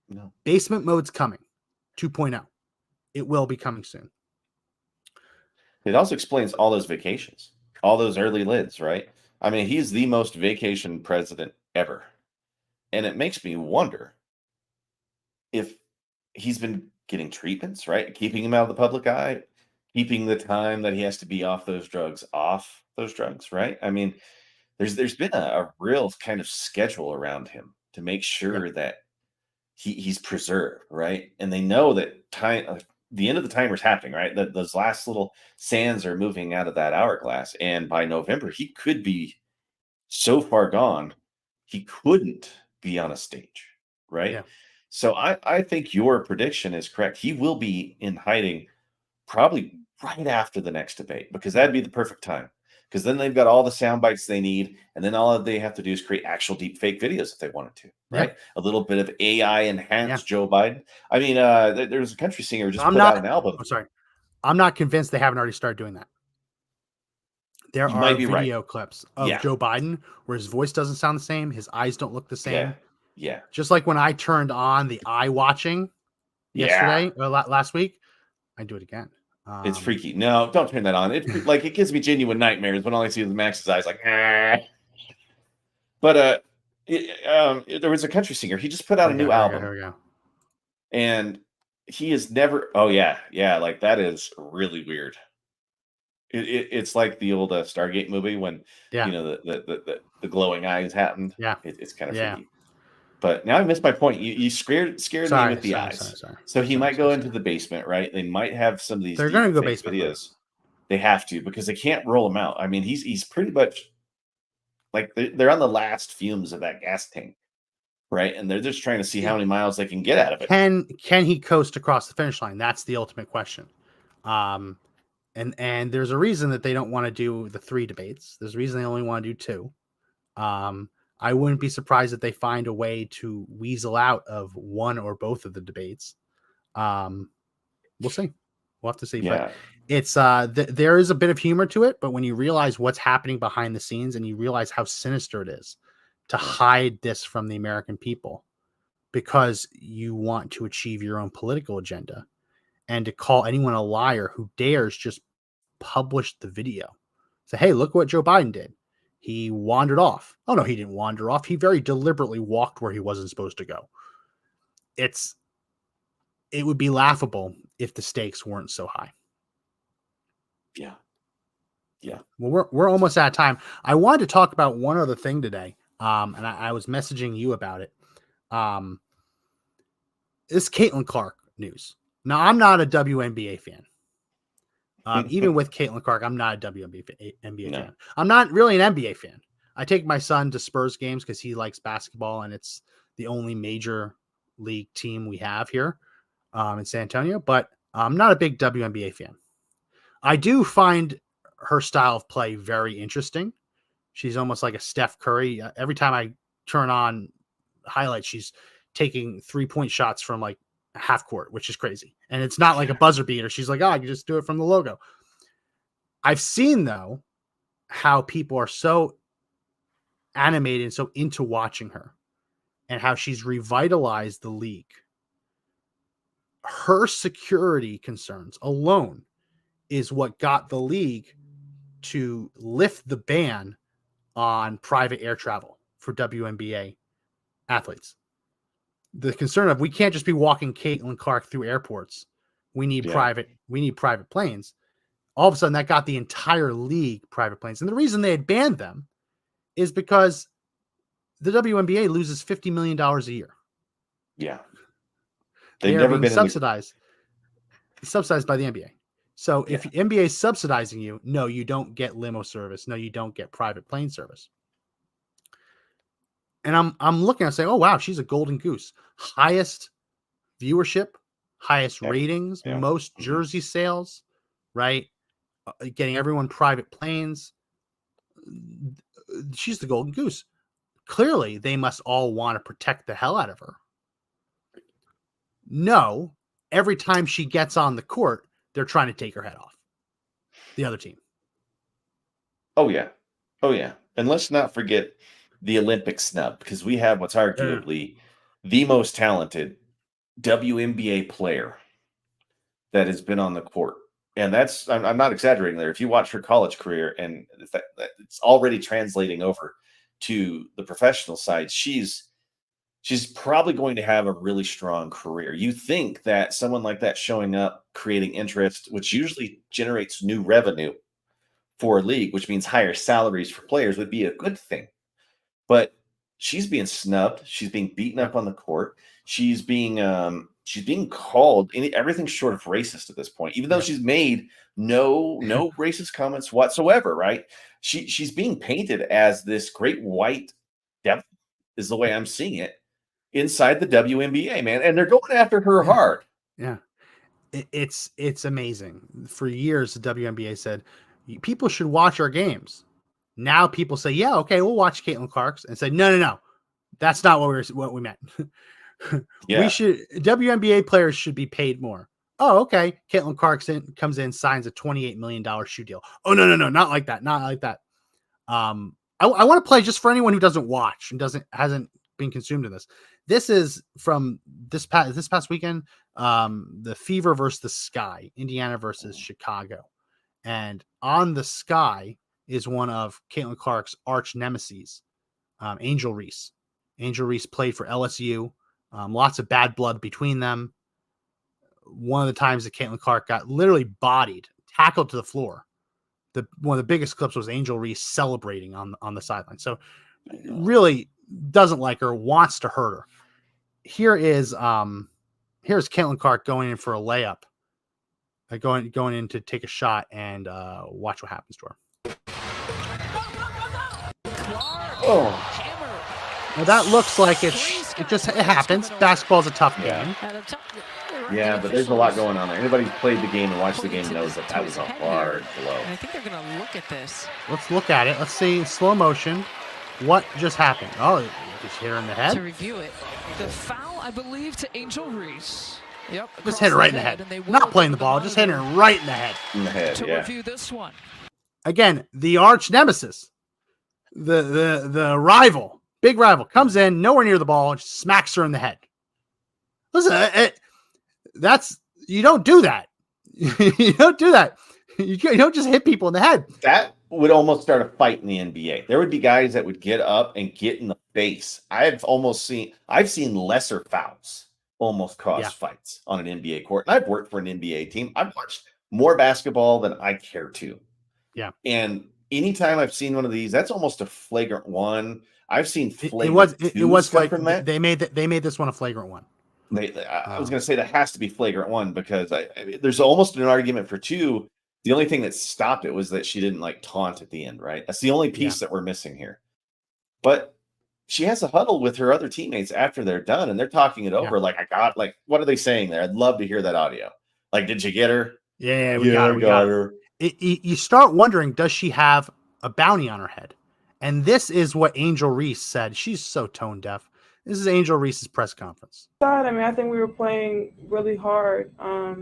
No. Basement mode's coming. 2.0. It will be coming soon. It also explains all those vacations, all those early lids, right? I mean, he's the most vacation president ever. And it makes me wonder if he's been getting treatments, right? Keeping him out of the public eye, keeping the time that he has to be off those drugs, right? I mean, there's been a real kind of schedule around him to make sure that he's preserved, right? And they know that time, the end of the timer's happening, right? That those last little sands are moving out of that hourglass, and by November he could be so far gone he couldn't be on a stage, right? Yeah. So I think your prediction is correct. He will be in hiding probably right after the next debate, because that'd be the perfect time. Because then they've got all the sound bites they need, and then all they have to do is create actual deep fake videos if they wanted to, right? Yeah. A little bit of AI enhanced Joe Biden. I mean, there's a country singer who just put out an album. I'm sorry. I'm not convinced they haven't already started doing that. There are video clips of Joe Biden where his voice doesn't sound the same. His eyes don't look the same. Yeah. Just like when I turned on the eye watching yesterday or last week, I do it again. It's freaky. No, don't turn that on. It gives me genuine nightmares when all I see is Max's eyes, like. Ah. But there was a country singer. He just put out a new album. Here we go. And he has never. Oh yeah, like that is really weird. It's like the old Stargate movie when the glowing eyes happened. Yeah, it's kind of freaky. But now I missed my point. You scared me with the eyes. So he might go into the basement, right? They might have some of these. They're going to go basement videos. They have to, because they can't roll them out. I mean, he's pretty much like they're on the last fumes of that gas tank, right? And they're just trying to see how many miles they can get out of it. Can he coast across the finish line? That's the ultimate question. And there's a reason that they don't want to do the 3 debates. There's a reason they only want to do 2. I wouldn't be surprised if they find a way to weasel out of one or both of the debates. We'll see. We'll have to see. Yeah. But it's there is a bit of humor to it, but when you realize what's happening behind the scenes and you realize how sinister it is to hide this from the American people because you want to achieve your own political agenda, and to call anyone a liar who dares just publish the video Say, hey, look what Joe Biden did. He wandered off. Oh no, he didn't wander off. He very deliberately walked where he wasn't supposed to go. It would be laughable if the stakes weren't so high. Yeah. Yeah. Well, we're almost out of time. I wanted to talk about one other thing today. And I was messaging you about it. This Caitlin Clark news. Now, I'm not a WNBA fan. Even with Caitlin Clark, I'm not a WNBA fan. I'm not really an NBA fan. I take my son to Spurs games because he likes basketball, and it's the only major league team we have here in San Antonio. But I'm not a big WNBA fan. I do find her style of play very interesting. She's almost like a Steph Curry. Every time I turn on highlights, she's taking 3-point shots from like half court, which is crazy. And it's not like a buzzer beater. She's like, I can just do it from the logo. I've seen, though, how people are so animated and so into watching her and how she's revitalized the league. Her security concerns alone is what got the league to lift the ban on private air travel for WNBA athletes. The concern of we can't just be walking Caitlin Clark through airports. We need private planes. All of a sudden that got the entire league private planes. And the reason they had banned them is because the WNBA loses $50 million a year. Yeah. They've never been subsidized by the NBA. So if NBA is subsidizing you, no, you don't get limo service. No, you don't get private plane service. And I'm looking, I say, oh wow, she's a golden goose. Highest viewership, highest ratings, most jersey sales, right? Getting everyone private planes. She's the golden goose. Clearly, they must all want to protect the hell out of her. No, every time she gets on the court, they're trying to take her head off. The other team. Oh, yeah. Oh, yeah. And let's not forget the Olympic snub, because we have what's arguably the most talented WNBA player that has been on the court. And that's, I'm not exaggerating there. If you watch her college career, and it's already translating over to the professional side, she's probably going to have a really strong career. You think that someone like that showing up, creating interest, which usually generates new revenue for a league, which means higher salaries for players, would be a good thing. But she's being snubbed. She's being beaten up on the court. She's being called everything short of racist at this point, even though she's made no racist comments whatsoever. Right? She's being painted as this great white devil, is the way I'm seeing it, inside the WNBA, man, and they're going after her hard. Yeah, it's amazing. For years, the WNBA said people should watch our games. Now people say, yeah, okay, we'll watch Caitlin Clark's, and say, no, that's not what we meant. WNBA players should be paid more. Oh, okay. Caitlin Clark comes in, signs a $28 million shoe deal. Oh, no, not like that. Not like that. I want to play just for anyone who doesn't watch and hasn't been consumed in this. This is from this past weekend. The Fever versus the Sky, Indiana versus Chicago. And on the Sky is one of Caitlin Clark's arch nemesis, Angel Reese. Angel Reese played for LSU. Lots of bad blood between them. One of the times that Caitlin Clark got literally bodied, tackled to the floor. One of the biggest clips was Angel Reese celebrating on the sideline. So really doesn't like her, wants to hurt her. Here's Caitlin Clark going in for a layup, going in to take a shot, and watch what happens to her. Well, that looks like it happens. Basketball's a tough game. Yeah, but there's a lot going on there. Anybody who's played the game and watched the game knows that was a hard blow. And I think they're going to look at this. Let's look at it. Let's see slow motion. What just happened? Oh, just hit her in the head. To review it, the foul, I believe, to Angel Reese. Yep. Just hit her right in the head. Not playing the ball, just hitting her right in the head. To review this one. Again, the arch nemesis, the rival, big rival, comes in nowhere near the ball and smacks her in the head. Listen, you don't do that. You don't do that. You don't just hit people in the head. would almost start a fight in the NBA. There would be guys that would get up and get in the face. I've seen lesser fouls almost cause fights on an NBA court. And I've worked for an NBA team. I've watched more basketball than I care to. Yeah. And anytime I've seen one of these, that's almost a flagrant one. I've seen flagrant it was from that. They made this one a flagrant one. I was going to say that has to be flagrant one because there's almost an argument for two. The only thing that stopped it was that she didn't like taunt at the end, right? That's the only piece that we're missing here. But she has a huddle with her other teammates after they're done, and they're talking it over. Like, what are they saying there? I'd love to hear that audio. Like, did you get her? Yeah, we got her. You start wondering, does she have a bounty on her head? And this is what Angel Reese said. She's so tone deaf. This is Angel Reese's press conference. I mean, I think we were playing really hard. I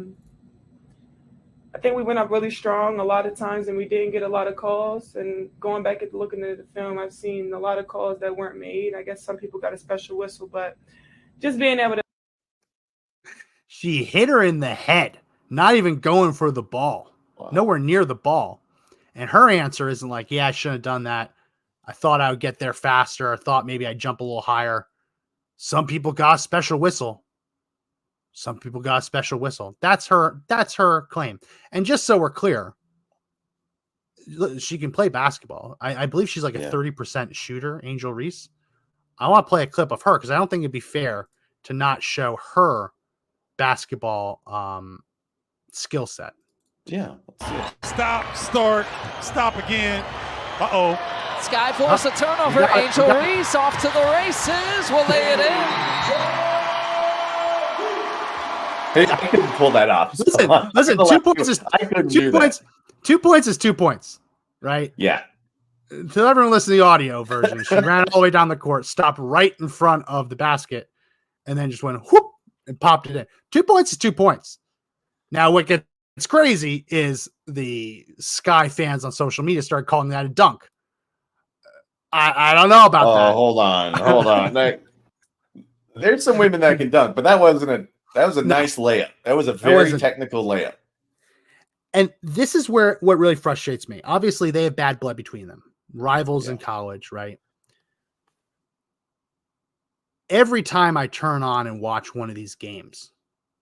think we went up really strong a lot of times and we didn't get a lot of calls. And going back and looking at the film, I've seen a lot of calls that weren't made. I guess some people got a special whistle, but just being able to. She hit her in the head, not even going for the ball, nowhere near the ball. And her answer isn't like, yeah, I shouldn't have done that. I thought I would get there faster. I thought maybe I'd jump a little higher. Some people got a special whistle. Some people got a special whistle. That's her claim. And just so we're clear, she can play basketball. I believe she's like a 30% shooter, Angel Reese. I want to play a clip of her because I don't think it'd be fair to not show her basketball skill set. Yeah. Stop, start, stop again. Uh-oh. Sky force a turnover. Angel Reese off to the races. Will lay it in. I couldn't pull that off. Listen. 2 points is 2 points. 2 points is 2 points, right? Yeah. To everyone listening to the audio version, she ran all the way down the court, stopped right in front of the basket, and then just went whoop and popped it in. 2 points is 2 points. Now, what gets crazy is the Sky fans on social media started calling that a dunk. I don't know about that. Hold on. There's some women that can dunk, but that was a nice layup. That was a very technical layup. And this is where what really frustrates me. Obviously, they have bad blood between them. Rivals in college, right? Every time I turn on and watch one of these games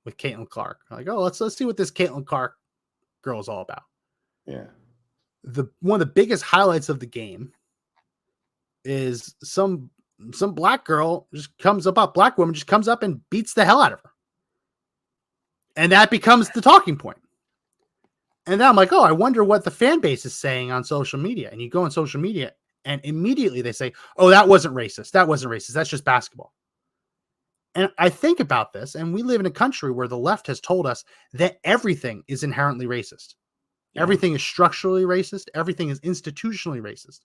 with Caitlin Clark, I'm like, oh, let's see what this Caitlin Clark girl is all about. Yeah. One of the biggest highlights of the game is some black girl just comes up, black woman just comes up and beats the hell out of her. And that becomes the talking point. And then I'm like, oh, I wonder what the fan base is saying on social media. And you go on social media and immediately they say, oh, that wasn't racist. That wasn't racist. That's just basketball. And I think about this, and we live in a country where the left has told us that everything is inherently racist. Yeah. Everything is structurally racist. Everything is institutionally racist.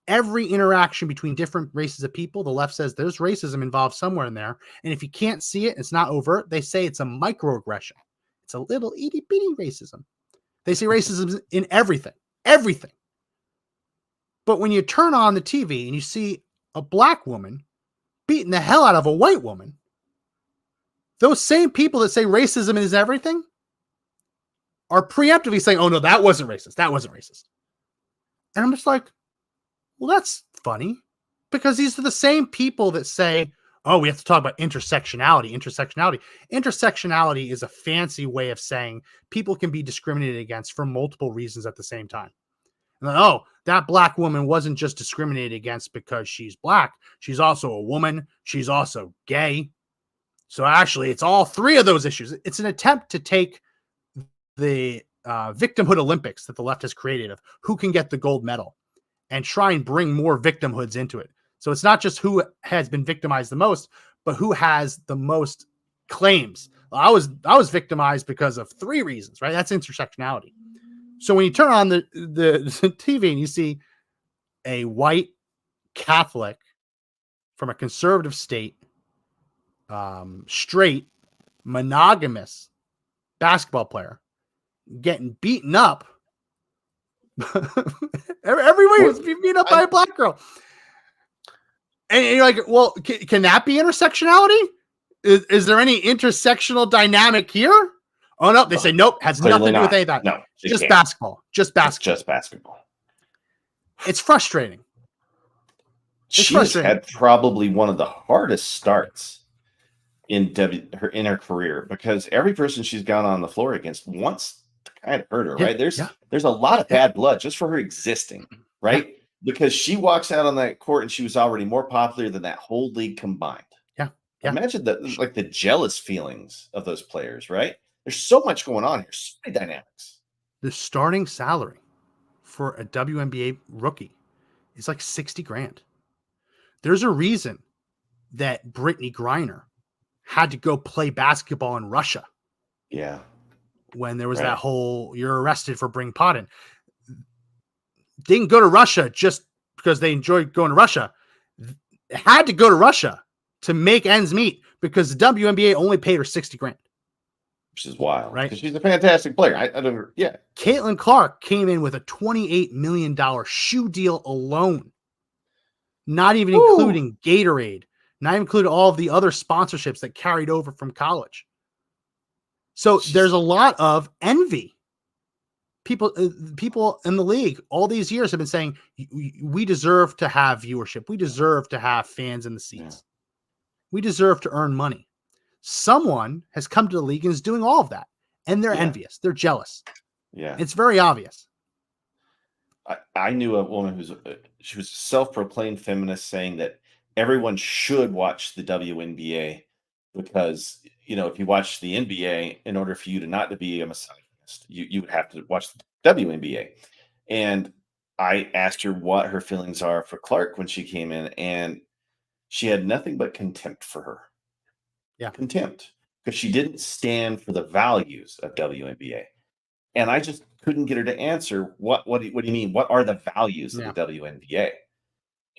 Every interaction between different races of people, the left says there's racism involved somewhere in there. And if you can't see it, it's not overt. They say it's a microaggression. It's a little itty bitty racism. They say racism in everything. But when you turn on the TV and you see a black woman beating the hell out of a white woman, those same people that say racism is everything are preemptively saying, oh no, that wasn't racist. That wasn't racist. And I'm just like, well, that's funny because these are the same people that say, oh, we have to talk about intersectionality. Intersectionality is a fancy way of saying people can be discriminated against for multiple reasons at the same time. And then, oh, that black woman wasn't just discriminated against because she's black. She's also a woman. She's also gay. So actually, it's all three of those issues. It's an attempt to take the victimhood Olympics that the left has created of who can get the gold medal and try and bring more victimhoods into it. So it's not just who has been victimized the most, but who has the most claims. I was victimized because of three reasons, right? That's intersectionality. So when you turn on the TV and you see a white Catholic from a conservative state, straight, monogamous basketball player getting beaten up, everybody was beaten up by a black girl. And you're like, well, can that be intersectionality? Is there any intersectional dynamic here? Oh, no. They say, nope, has nothing to do with any of that. No, just basketball. Just basketball. It's just basketball. It's frustrating. She's had probably one of the hardest starts in her career, because every person she's gone on the floor against wants to kind of hurt her, right? There's a lot of bad blood just for her existing, right? Yeah. Because she walks out on that court and she was already more popular than that whole league combined. Yeah. Imagine the jealous feelings of those players, right? There's so much going on here, so many dynamics. The starting salary for a WNBA rookie is like $60,000. There's a reason that Brittany Griner had to go play basketball in Russia. Yeah. When there was that whole, you're arrested for bringing pot in. Didn't go to Russia just because they enjoyed going to Russia. Had to go to Russia to make ends meet because the WNBA only paid her $60,000. Which is wild, right? Because she's a fantastic player. I don't. Yeah. Caitlin Clark came in with a $28 million shoe deal alone, not even including Gatorade, not including all of the other sponsorships that carried over from college. So there's a lot of envy. People in the league all these years have been saying we deserve to have viewership. We deserve to have fans in the seats. Yeah. We deserve to earn money. Someone has come to the league and is doing all of that, and they're envious. They're jealous. Yeah, it's very obvious. I knew a woman she was a self-proclaimed feminist, saying that everyone should watch the WNBA because, if you watch the NBA, in order for you to not to be a misogynist, you would have to watch the WNBA. And I asked her what her feelings are for Clark when she came in, and she had nothing but contempt for her. Yeah. Contempt, because she didn't stand for the values of WNBA. And I just couldn't get her to answer what do you mean? What are the values of the WNBA?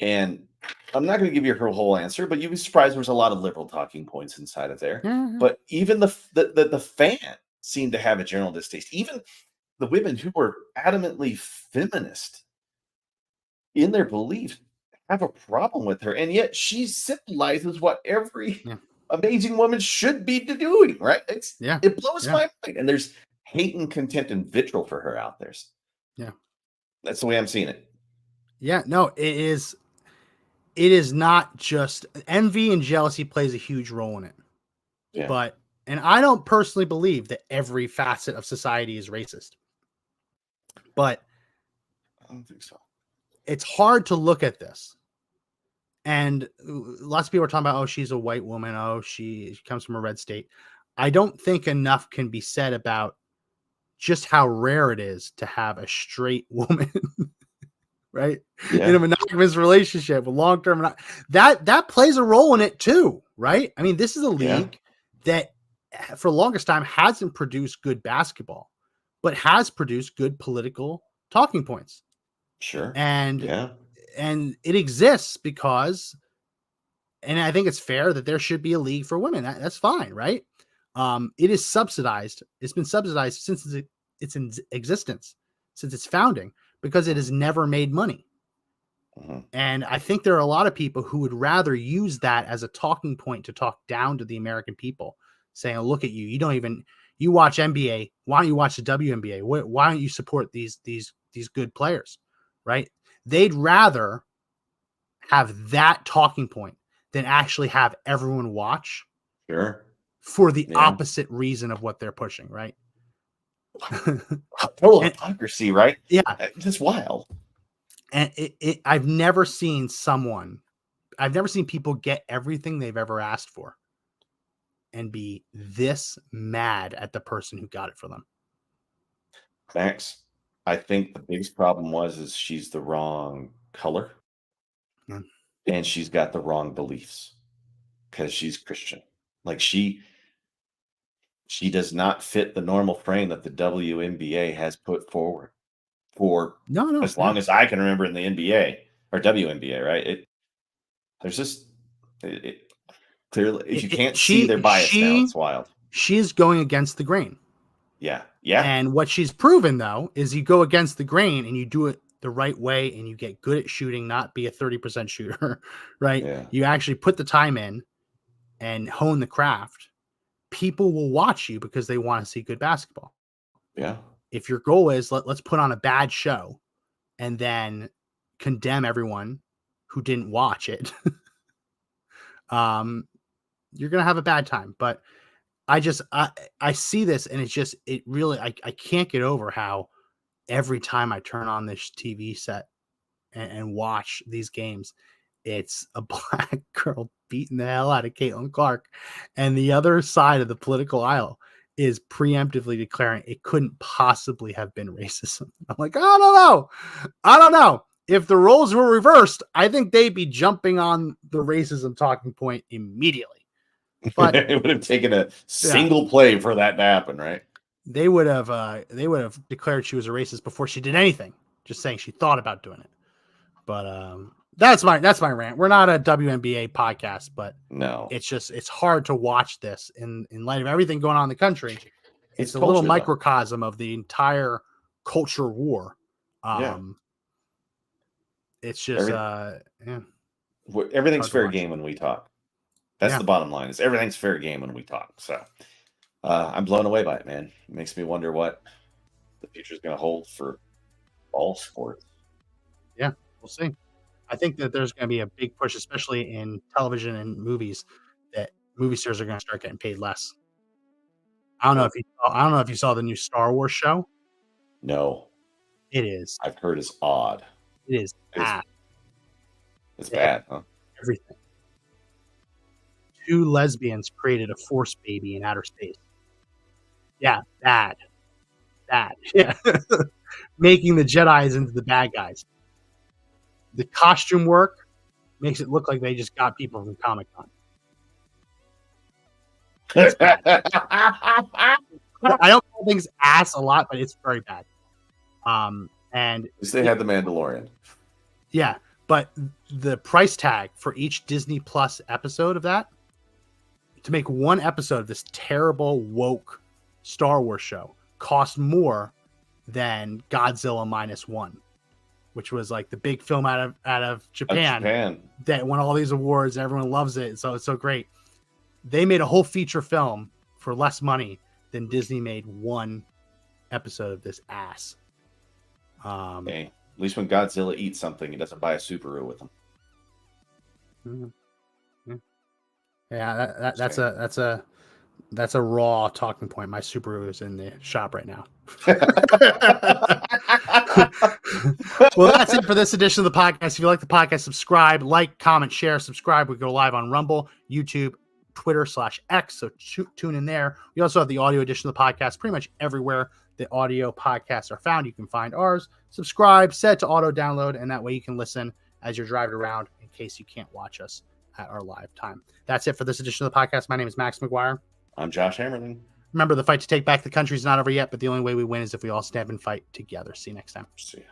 And I'm not going to give you her whole answer, but you'd be surprised there's a lot of liberal talking points inside of there. Mm-hmm. But even the fan seemed to have a general distaste. Even the women who were adamantly feminist in their beliefs have a problem with her, and yet she symbolizes what every amazing woman should be doing, right? It blows my mind. And there's hate and contempt and vitriol for her out there. Yeah. That's the way I'm seeing it. Yeah, no, it is not just envy and jealousy plays a huge role in it. Yeah. And I don't personally believe that every facet of society is racist. But I don't think so. It's hard to look at this. And lots of people are talking about, she's a white woman. She comes from a red state. I don't think enough can be said about just how rare it is to have a straight woman, right? Yeah. In a monogamous relationship, a long-term, that plays a role in it too, right? I mean, this is a league that for the longest time hasn't produced good basketball, but has produced good political talking points. Sure. And it exists because, and I think it's fair that there should be a league for women. That's fine, right? It is subsidized. It's been subsidized since its in existence, since its founding, because it has never made money. Mm-hmm. And I think there are a lot of people who would rather use that as a talking point to talk down to the American people, saying, look at you. You watch NBA. Why don't you watch the WNBA? Why don't you support these good players, right? They'd rather have that talking point than actually have everyone watch. Sure. For the opposite reason of what they're pushing, right? Total hypocrisy, right? Yeah. Just wild. And I've never seen people get everything they've ever asked for and be this mad at the person who got it for them. Max, I think the biggest problem is she's the wrong color. Yeah. And she's got the wrong beliefs because she's Christian. Like she does not fit the normal frame that the WNBA has put forward for as long as I can remember in the NBA or WNBA, right? There's just clearly, if you can't see their bias now, it's wild. She's going against the grain. Yeah. And what she's proven, though, is you go against the grain and you do it the right way and you get good at shooting, not be a 30% shooter, right? Yeah. You actually put the time in and hone the craft. People will watch you because they want to see good basketball. Yeah. If your goal is let's put on a bad show and then condemn everyone who didn't watch it, you're gonna have a bad time. But I see this, and it really I can't get over how every time I turn on this TV set and watch these games, it's a black girl beating the hell out of Caitlin Clark, and the other side of the political aisle is preemptively declaring it couldn't possibly have been racism. I'm like, I don't know. If the roles were reversed, I think they'd be jumping on the racism talking point immediately. But it would have taken a single play for that to happen, right? They would have declared she was a racist before she did anything, just saying she thought about doing it. But that's my rant. We're not a WNBA podcast, but no, it's hard to watch this in light of everything going on in the country. It's a culture, little microcosm of the entire culture war. It's just everything's fair game when we talk. That's the bottom line. Is everything's fair game when we talk. So I'm blown away by it, man. It makes me wonder what the future is going to hold for all sports. Yeah, we'll see. I think that there's going to be a big push, especially in television and movies, that movie stars are going to start getting paid less. I don't know if you saw the new Star Wars show. No, it is. I've heard it's odd. It is bad. It's bad, huh? Everything. 2 lesbians created a Force baby in outer space. Yeah, bad. Yeah, making the Jedis into the bad guys. The costume work makes it look like they just got people from Comic-Con. I don't call things ass a lot, but it's very bad. And at least they had the Mandalorian. Yeah, but the price tag for each Disney Plus episode of that, to make one episode of this terrible woke Star Wars show, cost more than Godzilla -1, which was like the big film out of Japan that won all these awards. Everyone loves it, so it's so great. They made a whole feature film for less money than Disney made one episode of this ass. Hey, at least when Godzilla eats something, he doesn't buy a Subaru with him. Mm-hmm. Yeah, that's a raw talking point. My Subaru is in the shop right now. Well, that's it for this edition of the podcast. If you like the podcast, subscribe, like, comment, share, subscribe. We go live on Rumble, YouTube, Twitter /X. So tune in there. We also have the audio edition of the podcast pretty much everywhere the audio podcasts are found. You can find ours. Subscribe, set to auto download, and that way you can listen as you're driving around in case you can't watch us at our live time. That's it for this edition of the podcast. My name is Max McGuire. I'm Josh Hammerling. Remember, the fight to take back the country is not over yet, but the only way we win is if we all stand and fight together. See you next time. See ya.